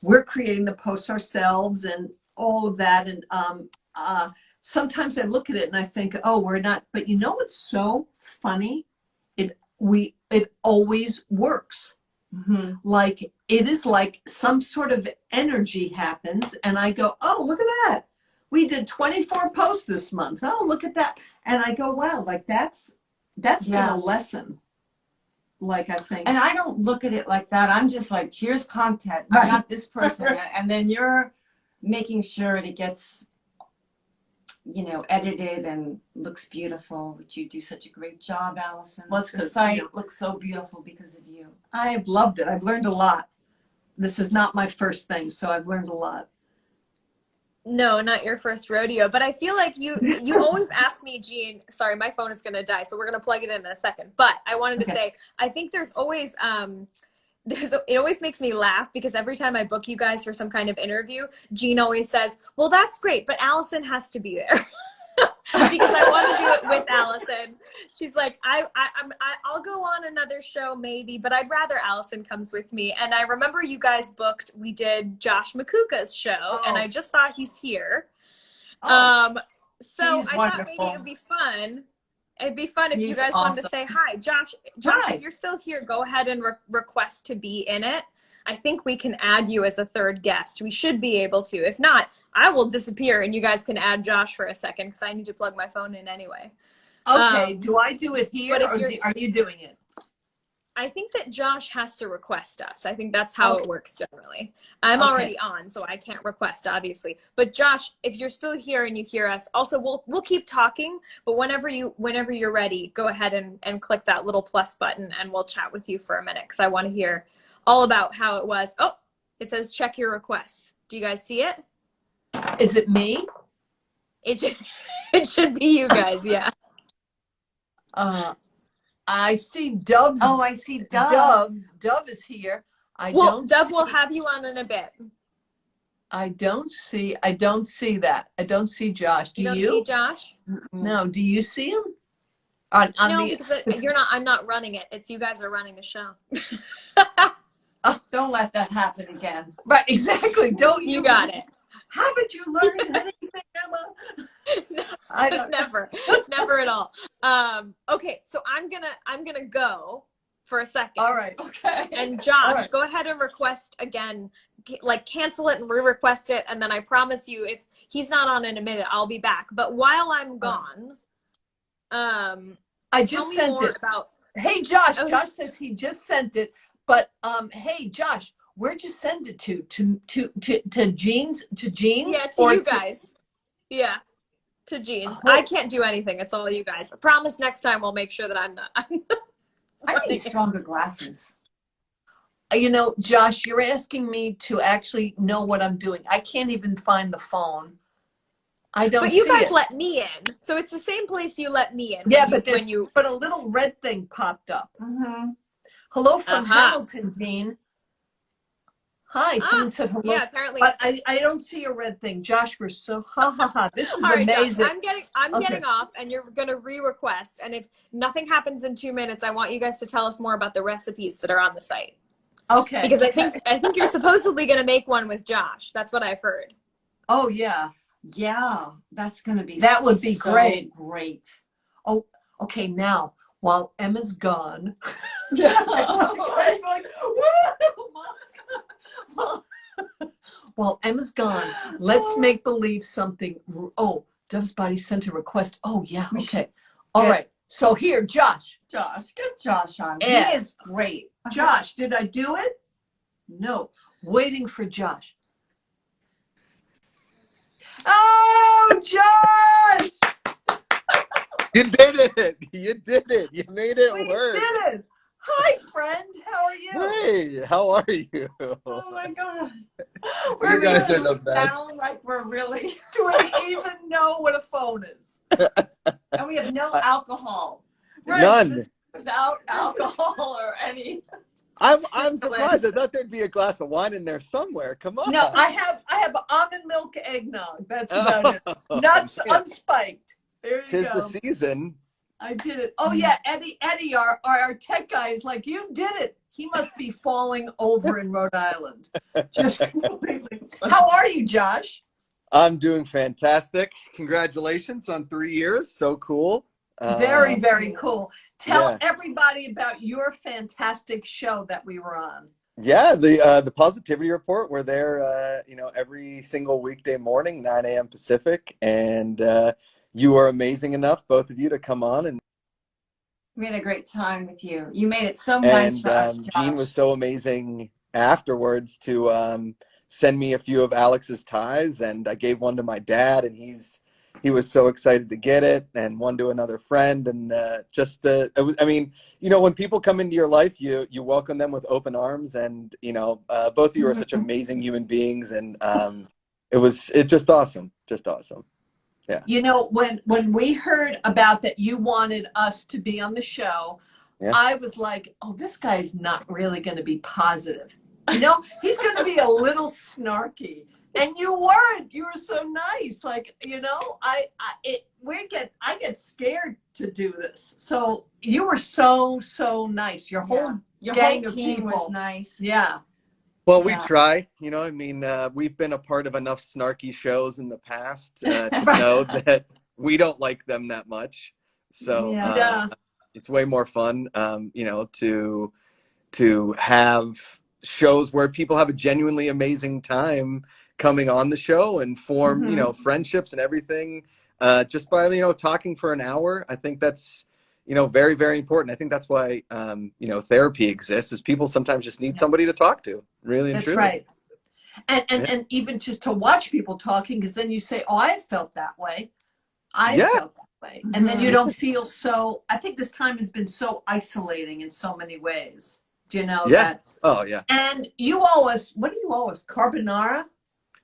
we're creating the posts ourselves and all of that. And sometimes I look at it and I think, oh, we're not. But you know what's so funny? It always works. Mm-hmm. Like, it is like some sort of energy happens and I go, oh, look at that. We did 24 posts this month. Oh, look at that. And I go, wow, like that's been a lesson. Like, I think. And I don't look at it like that. I'm just like, here's content. Right. I got this person. And then you're making sure it gets, you know, edited and looks beautiful, which you do such a great job, Alison. Well, the site looks so beautiful because of you. I have loved it. I've learned a lot. This is not my first thing, so I've learned a lot. No, not your first rodeo, but I feel like you always ask me, Jean, sorry, my phone is going to die, so we're going to plug it in a second. But I wanted to say, I think there's always, it always makes me laugh because every time I book you guys for some kind of interview, Jean always says, well, that's great, but Alison has to be there. because I want to do it with Allison. She's like, I'll go on another show maybe, but I'd rather Allison comes with me. And I remember you guys we did Josh McCuca's show, and I just saw he's here. So I thought maybe it would be fun. It'd be fun if you guys wanted to say hi. Josh, Hi. if you're still here, go ahead and request to be in it. I think we can add you as a third guest. We should be able to. If not, I will disappear and you guys can add Josh for a second because I need to plug my phone in anyway. Okay, do I do it here or are you doing it? I think that Josh has to request us. I think that's how it works generally. I'm already on, so I can't request, obviously. But Josh, if you're still here and you hear us, also we'll keep talking. But whenever you're ready, go ahead and click that little plus button, and we'll chat with you for a minute because I want to hear all about how it was. Oh, it says check your requests. Do you guys see it? Is it me? It should be you guys, yeah. I see Dove's. Oh, I see Dove. Dove is here. Dove will have you on in a bit. I don't see that. I don't see Josh. Do you? You don't see Josh? No. Do you see him? No, because I'm not running it. It's you guys are running the show. Don't let that happen again. Right, exactly. Don't you got it. Haven't you learned anything, Emma? No, I don't. never at all. Okay, so I'm gonna go for a second. All right. Okay. And Josh, go ahead and request again. Like cancel it and re-request it, and then I promise you, if he's not on in a minute, I'll be back. But while I'm gone, I just sent it. Hey, Josh. Josh says he just sent it. But hey, Josh, where'd you send it to? To Jeans? To Jeans? Yeah, to you guys. Yeah, to Jeans. I can't do anything. It's all you guys. I promise next time we'll make sure that I'm not. I need stronger glasses. You know, Josh, you're asking me to actually know what I'm doing. I can't even find the phone. I don't. But you guys let me in, so it's the same place you let me in. Yeah, but a little red thing popped up. Mm-hmm. Hello from Hamilton, Jean. Hi, someone said hello. Yeah, apparently. But I don't see a red thing. Josh, we're so This is all right, amazing. Josh, I'm getting off, and you're gonna re-request. And if nothing happens in 2 minutes, I want you guys to tell us more about the recipes that are on the site. Okay. Because I think you're supposedly gonna make one with Josh. That's what I've heard. Oh yeah. Yeah, that's gonna be. That would be so great. Great. Oh, okay. Now, while Emma's gone. Yeah. While Emma's gone, let's make believe something. Oh, Dove's Body sent a request. Oh yeah. Okay. All right. So here, Josh. Josh, get Josh on. Yeah. He is great. Josh, did I do it? No. Waiting for Josh. Oh, Josh! You did it! You did it! You made it work! We did it! Hi, friend. How are you? Hey, how are you? Oh my God. You guys are the best. Sound like we're really. Do we even know what a phone is? And we have no alcohol. None. Without alcohol or any. I'm surprised. I thought there'd be a glass of wine in there somewhere. Come on. No, I have almond milk eggnog. That's about it. Nuts unspiked. There you Tis go. the season. I did it. Oh yeah, Eddie, our tech guy is like, you did it. He must be falling over in Rhode Island. Just completely. How are you, Josh? I'm doing fantastic. Congratulations on 3 years. So cool. Very, very cool. Tell everybody about your fantastic show that we were on. Yeah, the Positivity Report. We're there, every single weekday morning, 9 a.m. Pacific, and you are amazing enough, both of you, to come on. And we had a great time with you. You made it so nice for us, Josh. Jean was so amazing afterwards to send me a few of Alex's ties, and I gave one to my dad, and he was so excited to get it, and one to another friend, and when people come into your life, you welcome them with open arms, and both of you are such amazing human beings, and it's just awesome, Yeah. When we heard about that you wanted us to be on the show, I was like, oh, this guy's not really going to be positive. He's going to be a little snarky. And you weren't. You were so nice. Like, I get scared to do this. So you were so nice. Your whole Your gang whole of team people. was nice. Yeah. Well, we Yeah. try, I mean, we've been a part of enough snarky shows in the past to Right. know that we don't like them that much. So Yeah. it's way more fun, to have shows where people have a genuinely amazing time coming on the show and form, friendships and everything, just by, talking for an hour. I think that's, very, very important. I think that's why, therapy exists, is people sometimes just need somebody to talk to, really and That's truly. right. And even just to watch people talking, because then you say, oh, I felt that way. I felt that way. And then you don't feel so, I think this time has been so isolating in so many ways. Do you know that? Oh, yeah. And you owe us, what do you owe us? Carbonara?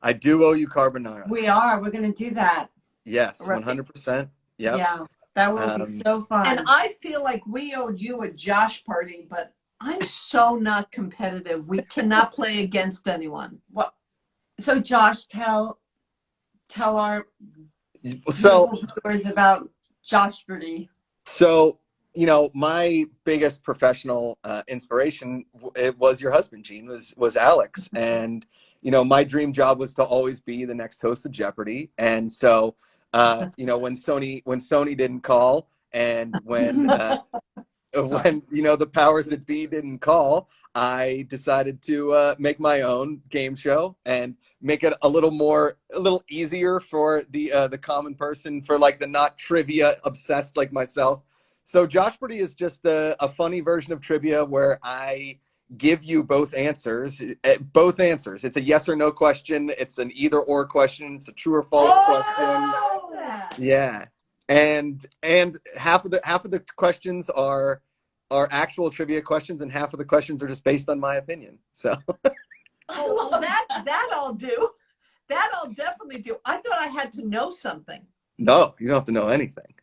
I do owe you carbonara. We're going to do that. Yes, Right. 100%. Yep. Yeah, that will be so fun. And I feel like we owed you a Josh party, but I'm so not competitive. We cannot play against anyone. What? So Josh, tell our viewers about Josh Berdie. So, my biggest professional inspiration, it was your husband, Gene, was Alex. And, my dream job was to always be the next host of Jeopardy. And so, when Sony didn't call, and when the powers that be didn't call, I decided to make my own game show and make it a little easier for the common person, for like the not trivia obsessed like myself. So Josh Berdie is just a funny version of trivia where I give you both answers. It's a yes or no question. It's an either or question. It's a true or false question. Yeah. And half of the questions are actual trivia questions, and half of the questions are just based on my opinion. So Oh, well, that I'll do. That I'll definitely do. I thought I had to know something. No, you don't have to know anything.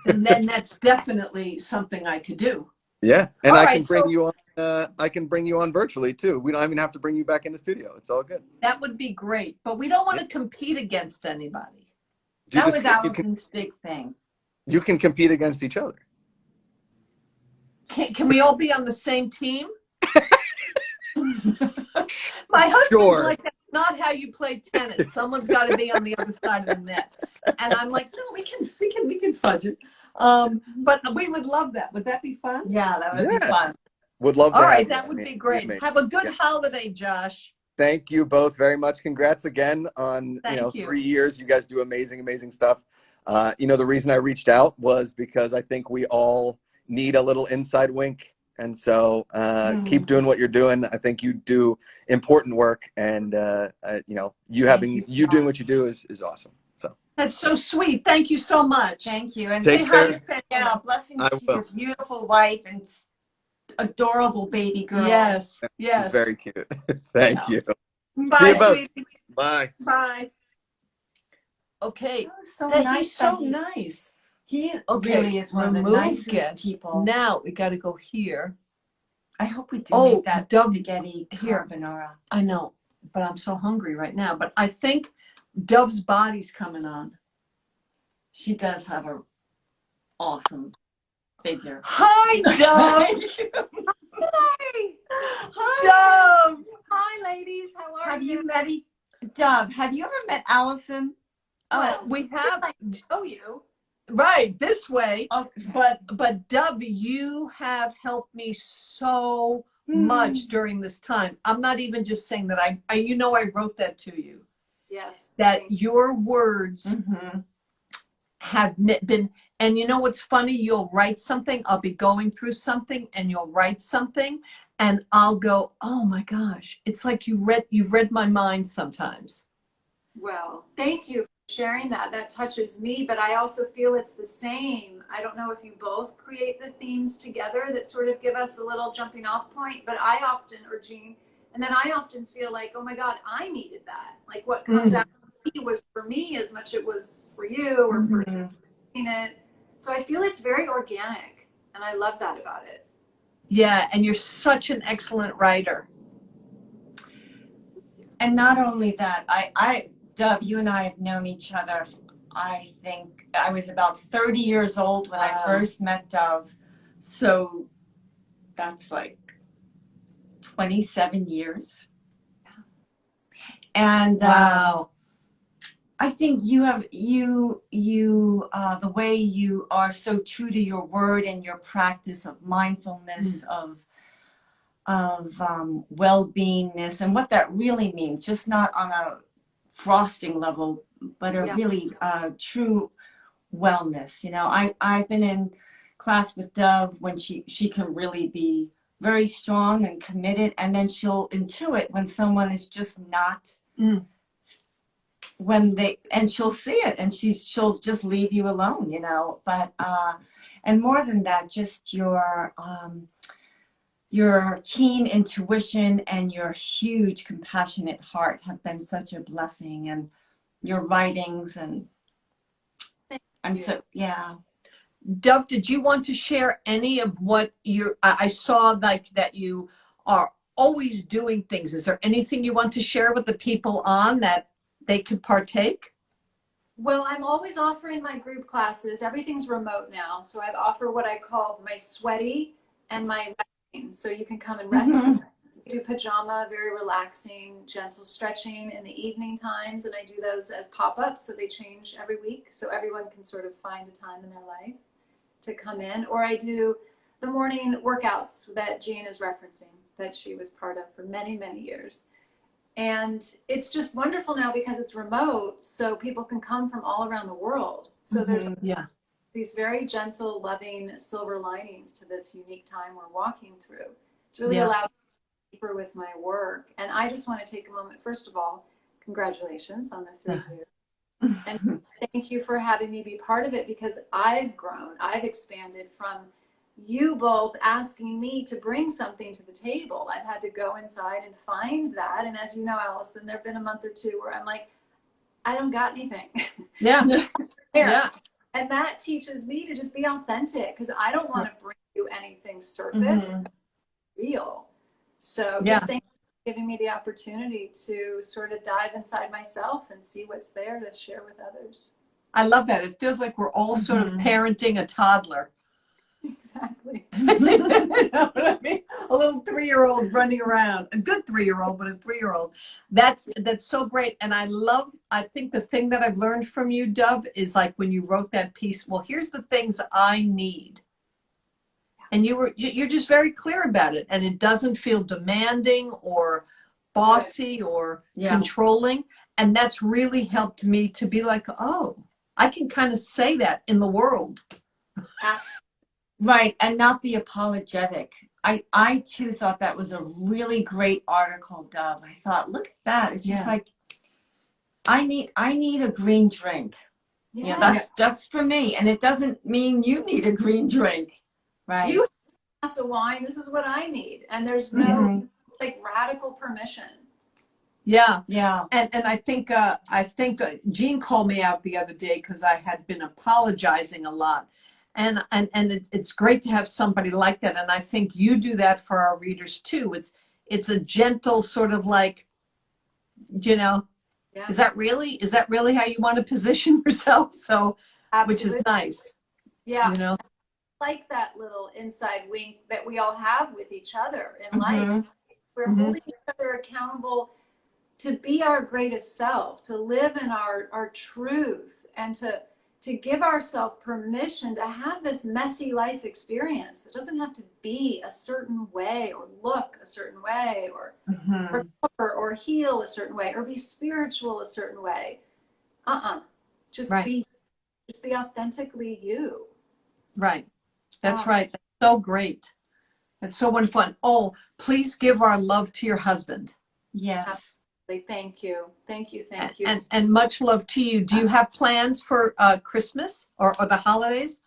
And then that's definitely something I could do. Yeah. And All I right, can bring you on I can bring you on virtually too. We don't even have to bring you back in the studio. It's all good. That would be great. But we don't want to compete against anybody. That was Allison's big thing. You can compete against each other. Can we all be on the same team? My husband's like, that's not how you play tennis. Someone's got to be on the other side of the net. And I'm like, no, we can fudge it. But we would love that. Would that be fun? Yeah, that would be fun. Would love to. All right, that would be great. Amazing. Have a good holiday, Josh. Thank you both very much. Congrats again on Thank you. 3 years. You guys do amazing stuff. The reason I reached out was because I think we all need a little inside wink. And so keep doing what you're doing. I think you do important work, and you doing what you do is awesome. So that's so sweet. Thank you so much. Thank you. And Take say care. hi to your family. Yeah, blessings to your beautiful wife and adorable baby girl. Yes. It's very cute. Thank you. Bye, sweetie. Bye. Bye. Okay. So nice. He's so nice. He really is one of the nicest people. Now we got to go here. I hope we do make that spaghetti here. carbonara. I know, but I'm so hungry right now. But I think Dove's body's coming on. She does have a awesome figure. Hi, Dove. Hi. Dove. Hi, ladies. How are Have you? you met Dove? Have you ever met Allison? We have. Oh, you. Right, this way. Okay. But Dove, you have helped me so much during this time. I'm not even just saying that. I wrote that to you. Yes. That your words have been, and you know what's funny? You'll write something. I'll be going through something, and you'll write something, and I'll go, "Oh my gosh!" It's like you've read my mind sometimes. Well, thank you for sharing that. That touches me, but I also feel it's the same. I don't know if you both create the themes together that sort of give us a little jumping off point, but I often, or Jean, and then I often feel like, oh my God, I needed that. Like what comes out of me was for me as much it was for you or for it. So I feel it's very organic, and I love that about it. Yeah, and you're such an excellent writer. And not only that, Dove, you and I have known each other. I think I was about 30 years old when I first met Dove. So that's like 27 years. And Wow. I think the way you are so true to your word and your practice of mindfulness, of well-beingness, and what that really means, just not on a frosting level, but a really true wellness. You know, I've been in class with Dove when she can really be very strong and committed, and then she'll intuit when someone is just not and she'll see it, and she'll just leave you alone, you know. But and more than that, just your keen intuition and your huge compassionate heart have been such a blessing, and your writings, and I'm so, yeah. Dove, did you want to share any of what I saw like that you are always doing things. Is there anything you want to share with the people on that they could partake? Well, I'm always offering my group classes. Everything's remote now. So I offer what I call my sweaty and my resting. So you can come and rest. Do pajama, very relaxing, gentle stretching in the evening times. And I do those as pop-ups. So they change every week. So everyone can sort of find a time in their life to come in. Or I do the morning workouts that Jean is referencing, that she was part of for many, many years. And it's just wonderful now because it's remote, so people can come from all around the world. So there's these very gentle, loving silver linings to this unique time we're walking through. It's really allowed me to go deeper with my work. And I just want to take a moment, first of all, congratulations on the 3 years. And thank you for having me be part of it, because I've grown, I've expanded from you both asking me to bring something to the table. I've had to go inside and find that. And as you know, Alison, there have been a month or two where I'm like, I don't got anything. Yeah. Yeah. And that teaches me to just be authentic, because I don't want to bring you anything surface, real. So just thank you for giving me the opportunity to sort of dive inside myself and see what's there to share with others. I love that. It feels like we're all sort of parenting a toddler. Exactly. You know what I mean? A little 3-year-old running around, a good 3-year-old, but a 3-year-old. That's so great. And I think the thing that I've learned from you, Dove, is like when you wrote that piece, well, here's the things I need. And you're just very clear about it. And it doesn't feel demanding or bossy or controlling. And that's really helped me to be like, oh, I can kind of say that in the world. Absolutely. Right, and not be apologetic. I too thought that was a really great article, Dove. I thought, look at that. It's just like, I need a green drink. Yeah, that's for me. And it doesn't mean you need a green drink. Right. You have a glass of wine, this is what I need. And there's no like radical permission. Yeah. Yeah. And I think Jean called me out the other day because I had been apologizing a lot. And it's great to have somebody like that. And I think you do that for our readers too. It's a gentle sort of like, you know, is that really how you want to position yourself? So, which is nice. Yeah. You know, like that little inside wink that we all have with each other in life. We're holding each other accountable to be our greatest self, to live in our truth, and to give ourselves permission to have this messy life experience. It doesn't have to be a certain way or look a certain way or recover or heal a certain way or be spiritual a certain way. Just be authentically you. Right. That's right. That's so great. That's so wonderful. And oh, please give our love to your husband. Yes. Thank you. Thank you. And much love to you. Do you have plans for Christmas or the holidays?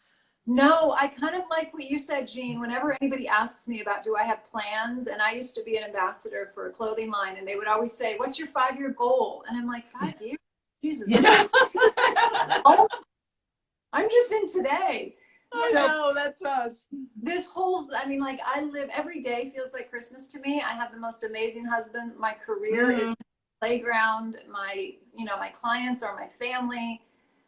No, I kind of like what you said, Jean. Whenever anybody asks me about, do I have plans? And I used to be an ambassador for a clothing line, and they would always say, what's your 5-year goal? And I'm like, 5 years? Jesus. I'm just in today. I know, that's us. This whole, I mean, like I live every day feels like Christmas to me. I have the most amazing husband. My career is playground. My clients are my family.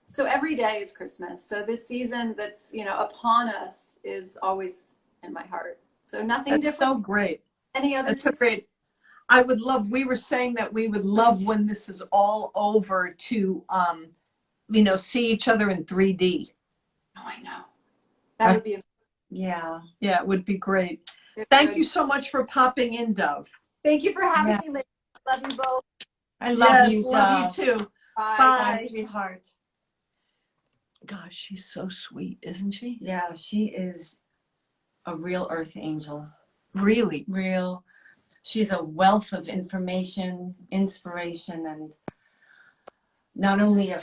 So every day is Christmas. So this season that's, upon us is always in my heart. So nothing That's different. so great. Any other That's so great. We were saying that we would love when this is all over to, see each other in 3D. Oh, I know. That would be Yeah. Yeah, it would be great. it Thank would. you so much for popping in, Dove. Thank you for having Yeah. me, ladies. Love you both. I love Yes, you, love Dove. you too. Bye. Bye. Sweetheart. Gosh, she's so sweet, isn't she? Yeah, she is a real earth angel. Really. Real. She's a wealth of information, inspiration, and not only a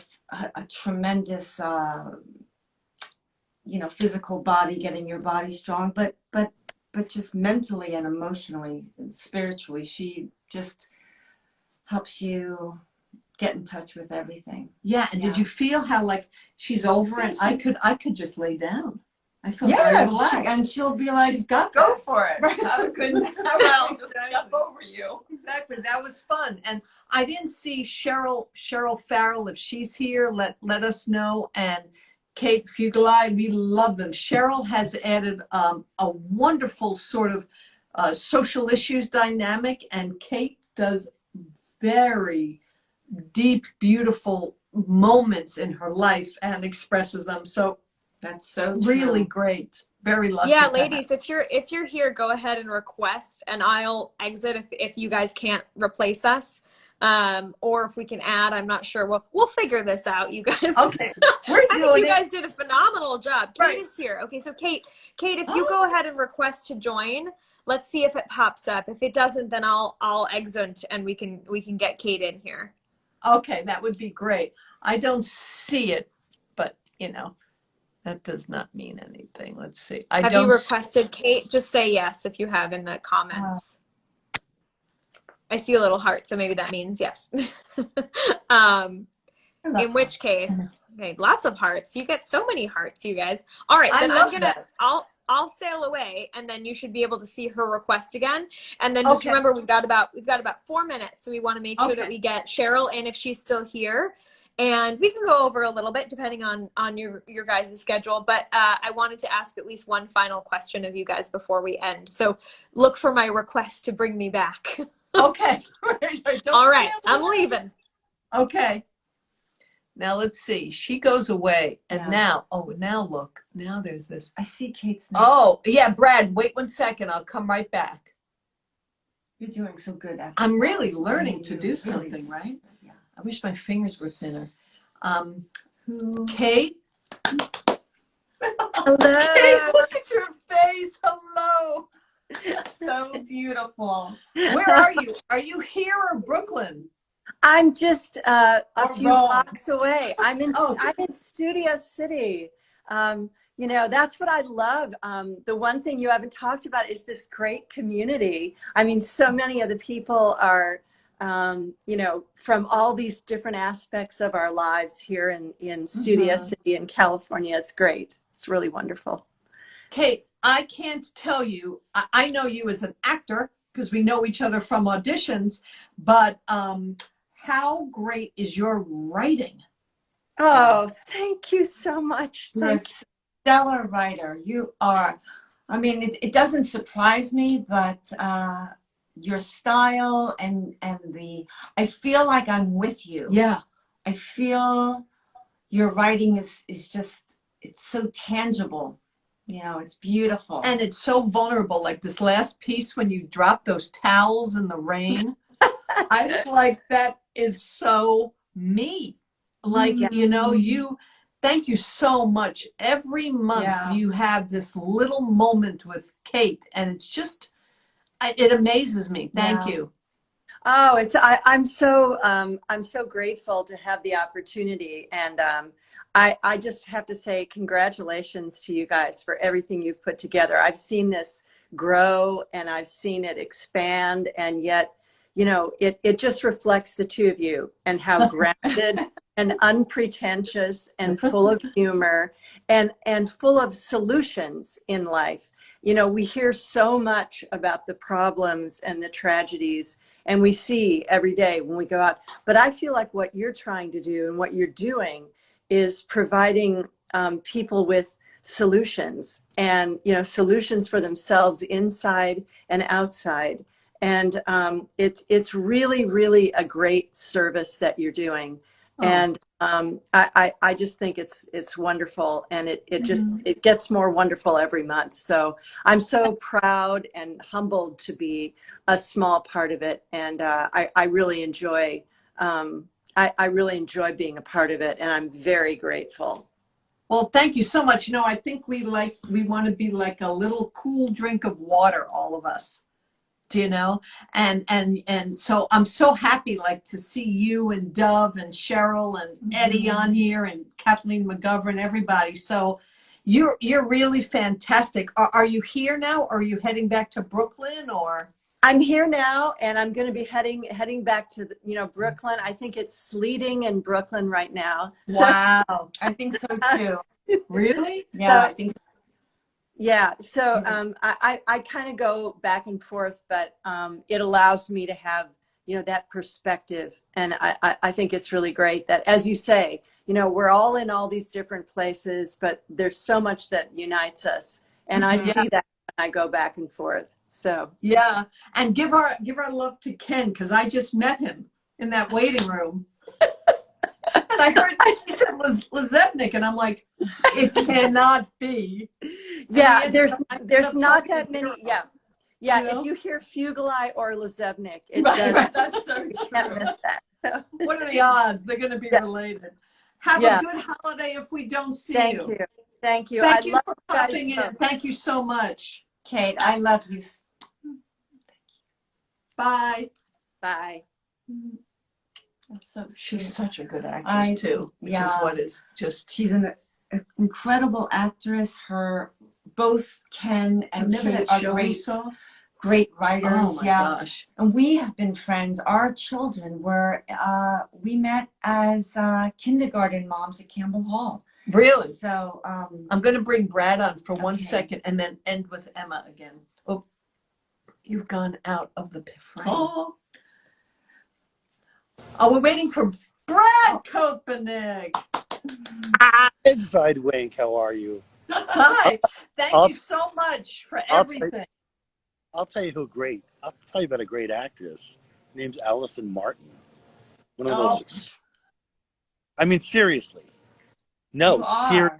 tremendous, physical body, getting your body strong, but just mentally and emotionally, spiritually, she just helps you get in touch with everything. Yeah. And did Yeah. you feel how like she's over and I could just lay down. I feel very Yeah, relaxed. and she'll be like, She's got go that. for it. Right. Have a good night. I'll just Exactly. step over you. Exactly. That was fun. And I didn't see Cheryl Farrell. If she's here, let us know. And Kate Fugelei, we love them. Cheryl has added a wonderful sort of social issues dynamic, and Kate does very deep, beautiful moments in her life and expresses them. So That's so really true. great. Very lucky. Yeah, to have- ladies, if you're here, go ahead and request, and I'll exit if you guys can't replace us, or if we can add. I'm not sure. We'll figure this out, you guys. Okay, we're I think doing you it. guys did a phenomenal job. Kate Right. is here. Okay, so Kate, if you go ahead and request to join, let's see if it pops up. If it doesn't, then I'll exit and we can get Kate in here. Okay, that would be great. I don't see it, but that does not mean anything. Let's see. Have you requested Kate? Just say yes if you have in the comments. I see a little heart, so maybe that means yes. In which case, okay, lots of hearts. You get so many hearts, you guys. All right, then I'll sail away, and then you should be able to see her request again. And then just remember, we've got about 4 minutes, so we want to make sure that we get Cheryl in if she's still here. And we can go over a little bit depending on your guys' schedule. But I wanted to ask at least one final question of you guys before we end. So look for my request to bring me back. Okay. All right, I'm leaving. Okay. Now let's see. She goes away, and Yeah. now look. Now there's this. I see Kate's name. Oh yeah, Brad. Wait 1 second. I'll come right back. You're doing so good at this. I'm really Alice. learning to You're do really something, doing right? good. Yeah. I wish my fingers were thinner. Who? Kate. Hello. Kate, look at your face. Hello. So beautiful. Where are you? Are you here or Brooklyn? I'm just a Or few Rome. blocks away. I'm in Oh. I'm in Studio City. That's what I love. The one thing you haven't talked about is this great community. I mean, so many of the people are, from all these different aspects of our lives here in Studio City in California. It's great. It's really wonderful. Kate, I can't tell you. I know you as an actor because we know each other from auditions, but how great is your writing? Oh, thank you so much. You're a stellar writer. You are. I mean, it doesn't surprise me, but your style and I feel like I'm with you. Yeah. I feel your writing is just, it's so tangible. It's beautiful. And it's so vulnerable. Like this last piece when you drop those towels in the rain. I was like, that is so me. Like, thank you so much. Every month you have this little moment with Kate, and it's just, it amazes me. Thank you. Oh, I'm so grateful to have the opportunity, and I just have to say congratulations to you guys for everything you've put together. I've seen this grow and I've seen it expand, and yet, it just reflects the two of you and how grounded and unpretentious and full of humor and full of solutions in life. you know, we hear so much about the problems and the tragedies, and we see every day when we go out. But I feel like what you're trying to do and what you're doing is providing people with solutions, and, you know, solutions for themselves inside and outside. And it's really, really a great service that you're doing. And I just think it's wonderful, and it just it gets more wonderful every month. So I'm so proud and humbled to be a small part of it, and I really enjoy I really enjoy being a part of it, and I'm very grateful. Well, thank you so much. You know, I think we want to be like a little cool drink of water, all of us. Do you know? And so I'm so happy, like, to see you and Dove and Cheryl and Eddie on here, and Kathleen McGovern, everybody. So you're really fantastic. Are you here now? Or are you heading back to Brooklyn, or? I'm here now, and I'm going to be heading back to Brooklyn. I think it's sleeting in Brooklyn right now. Wow. I think so too. Really? Yeah, I think. Yeah, so I kind of go back and forth, but it allows me to have, you know, that perspective. And I think it's really great that, as you say, you know, we're all in all these different places, but there's so much that unites us. And I see that when I go back and forth. So yeah, and give our love to Ken, because I just met him in that waiting room. And I heard he said Lizebnik, and I'm like, it cannot be. yeah, there's not that many. Yeah. Yeah, You know? if you hear Fugelei or Lizebnik, it Right, that's so you true. can't miss that. What are the odds? They're going to be related. Have a good holiday if we don't see you. Thank you. Thank you. Thank I you love for you guys popping in. both. Thank you so much. Kate, I love you. Bye. Bye. That's so sweet. She's such a good actress too, which is what is just. She's an incredible actress. Both Ken and Kate are great writers. Oh my gosh. And we have been friends. Our children we met as kindergarten moms at Campbell Hall. Really? So I'm going to bring Brad on for 1 second and then end with Emma again. Oh, you've gone out of the frame. Oh, we're waiting for Brad Kopanek. Inside Wink, how are you? Hi. Thank you so much for everything. I'll tell you I'll tell you about a great actress. Her name's Alison Martin. One of those. I mean, seriously. No, seriously.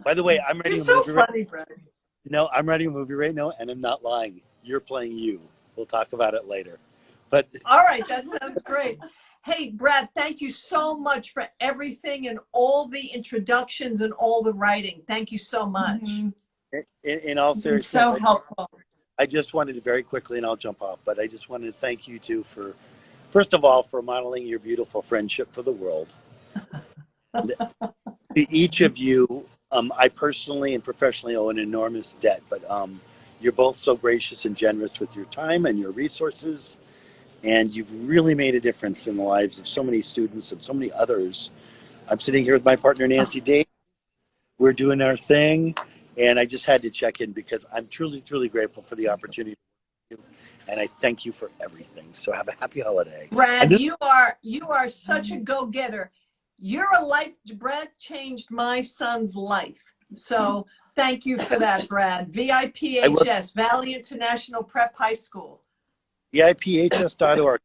By the way, I'm writing You're a movie. so funny, Brad. No, I'm writing a movie right now, and I'm not lying. You're playing you. We'll talk about it later. But all right, that sounds great. Hey, Brad, thank you so much for everything and all the introductions and all the writing. Thank you so much. in all seriousness, so helpful. I just wanted to very quickly, and I'll jump off, but I just wanted to thank you two for, first of all, for modeling your beautiful friendship for the world. To each of you, I personally and professionally owe an enormous debt, but you're both so gracious and generous with your time and your resources. And you've really made a difference in the lives of so many students and so many others. I'm sitting here with my partner, Nancy Davis. We're doing our thing. And I just had to check in because I'm truly, truly grateful for the opportunity. And I thank you for everything. So have a happy holiday. Brad, you are such a go-getter. Brad changed my son's life. So thank you for that, Brad. VIPHS, Valley International Prep High School. VIPHS.org.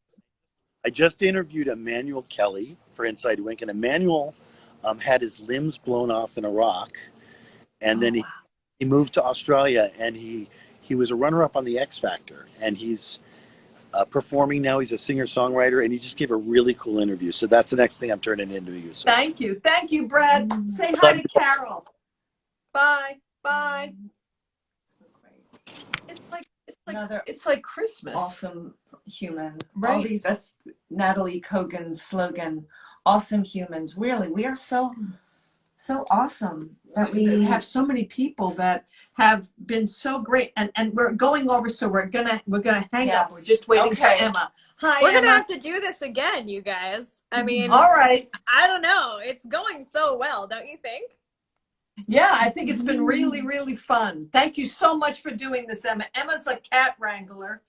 I just interviewed Emmanuel Kelly for Inside Wink, and Emmanuel had his limbs blown off in Iraq, and then he moved to Australia, and he was a runner-up on the X Factor, and he's performing now. He's a singer-songwriter, and he just gave a really cool interview. So that's the next thing I'm turning into you. So. Thank you, Brad. Say hi to Carol. Bye. It's like Christmas. Awesome human. Right. That's Natalie Kogan's slogan. Awesome humans. Really, we are so awesome that we have so many people that have been so great, and we're going over, so we're gonna hang up. We're just waiting for Emma. Hi, We're Emma. gonna have to do this again, you guys. I mean, all right. I don't know. It's going so well, don't you think? Yeah, I think it's been really, really fun. Thank you so much for doing this, Emma. Emma's a cat wrangler.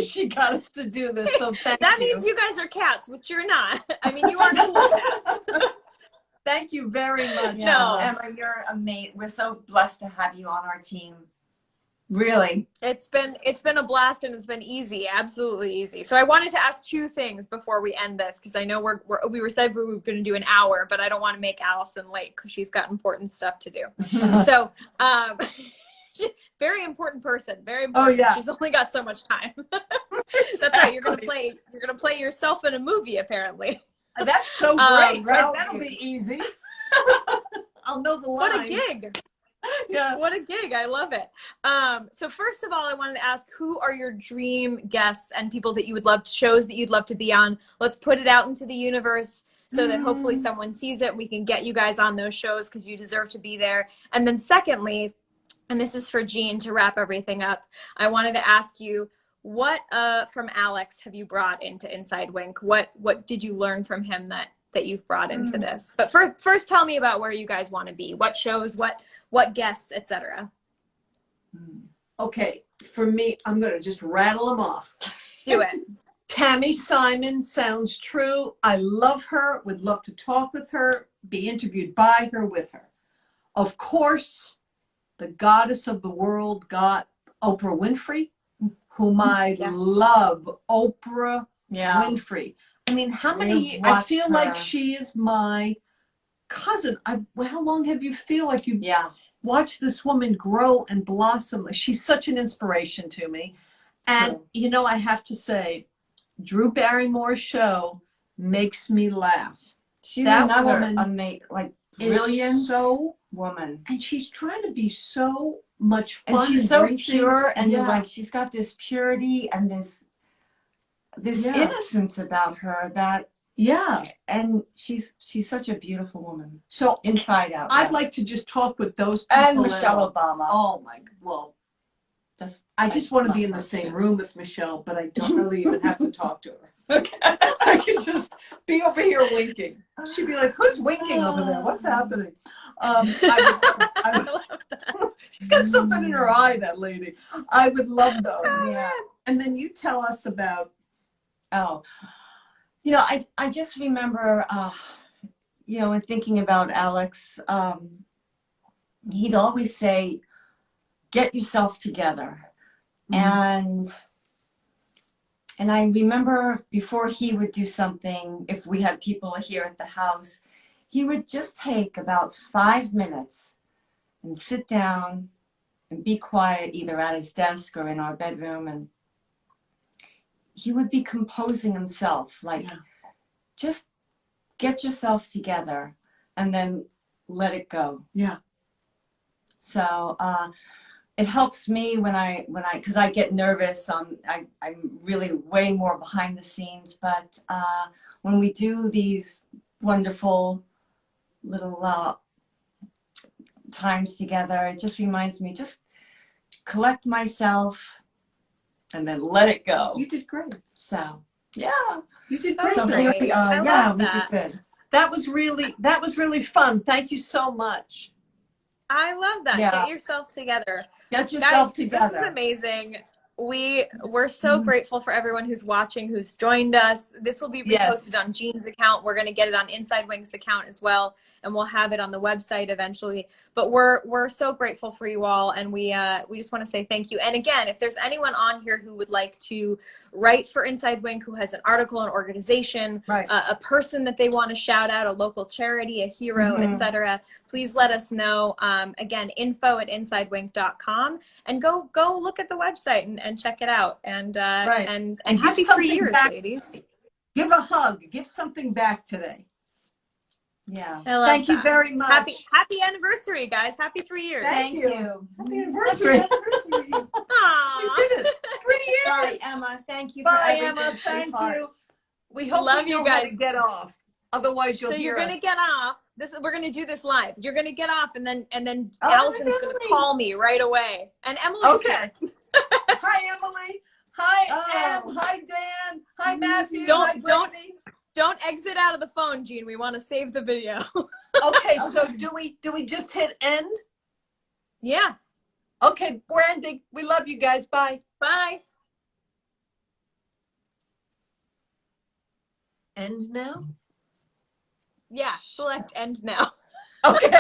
She got us to do this, so thank That you. means you guys are cats, which you're not. I mean, you are cool cats. Thank you very much. No. Emma, you're amazing. We're so blessed to have you on our team. Really. It's been a blast, and it's been easy, absolutely easy. So I wanted to ask two things before we end this, because I know we were said we were going to do an hour, but I don't want to make Alison late because she's got important stuff to do. So, very important person, very important. Oh, yeah. She's only got so much time. That's right. You're gonna play yourself in a movie, apparently. That's so great, right? Well, That'll be easy. I'll know the What a lines. gig! Yeah. What a gig. I love it. So first of all, I wanted to ask, who are your dream guests and people that you would love, shows that you'd love to be on? Let's put it out into the universe so that hopefully someone sees it. We can get you guys on those shows because you deserve to be there. And then secondly, and this is for Jean to wrap everything up, I wanted to ask you, what from Alex have you brought into Inside Wink? What did you learn from him that you've brought into this? But first tell me about where you guys want to be, what shows, what guests, etc. Okay, for me, I'm going to just rattle them off. Do it. Tammy Simon sounds true. I love her, would love to talk with her, be interviewed by her, with her. Of course, the goddess of the world, Oprah Winfrey, whom I Yes. love. Oprah Yeah. Winfrey. I mean, how We many, I watch feel like her. she is my cousin. How long have you feel like you Yeah. watch this woman grow and blossom? She's such an inspiration to me. And, True. you know, I have to say, Drew Barrymore's show makes me laugh. She's That another woman brilliant Is so, woman. and she's trying to be so much fun. And she's so bring things- pure, and yeah. like she's got this purity and this Yeah. innocence about her that, Yeah. and she's such a beautiful woman, So inside out. I'd yeah. like to just talk with those people. and that Michelle are- Obama. Oh my, well, I just want to be in the same room with Michelle, but I don't really even have to talk to her. Okay. I can just be over here winking. She'd be like, "Who's winking over there? What's happening?" I would, she's got something in her eye, that lady. I would love those. Yeah. And then you tell us about. Oh, I just remember, in thinking about Alex, he'd always say, "Get yourself together," and I remember before he would do something, if we had people here at the house, he would just take about 5 minutes and sit down and be quiet, either at his desk or in our bedroom, and he would be composing himself, like, just get yourself together and then let it go. Yeah. So it helps me when I because I get nervous. I'm really way more behind the scenes, but when we do these wonderful little times together, it just reminds me, just collect myself and then let it go. You did great. So yeah, You did That's great. so great. here we I are. Yeah, love we that. did good. That was really fun. Thank you so much. I love that. Yeah. Get yourself together. Get yourself Guys, together. this is amazing. We're so grateful for everyone who's watching, who's joined us. This will be Yes. reposted on Jean's account. We're going to get it on Inside Wink's account as well, and we'll have it on the website eventually. But we're so grateful for you all, and we just want to say thank you. And again, if there's anyone on here who would like to write for Inside Wink, who has an article, an organization, Right. a person that they want to shout out, a local charity, a hero, etc., please let us know. Again, info@insidewink.com, and go look at the website and check it out. And Right. and And give happy 3 something years, back. ladies. Give a hug. Give something back today. Yeah. I love Thank you that. very much. Happy anniversary, guys. Happy 3 years. Thank you. Happy anniversary. Aw. We did it. 3 years. Bye, Emma. Thank you. for Bye, everything, Emma. Thank sweetheart. you. We hope Love you you know how guys. to get off. Otherwise, you'll So hear you're gonna us. get off. We're gonna do this live. You're gonna get off, and then Oh, Allison's gonna Emily. call me right away. And Emily's Okay. here. Hi, Emily. Hi, Oh. Em. Hi, Dan. Hi, Matthew. Don't- Hi, Brittany. Don't exit out of the phone, Jean. We want to save the video. Okay, so do we just hit end? Yeah. Okay, we're ending. We love you guys. Bye. Bye. End now? Yeah. Select end now. Okay.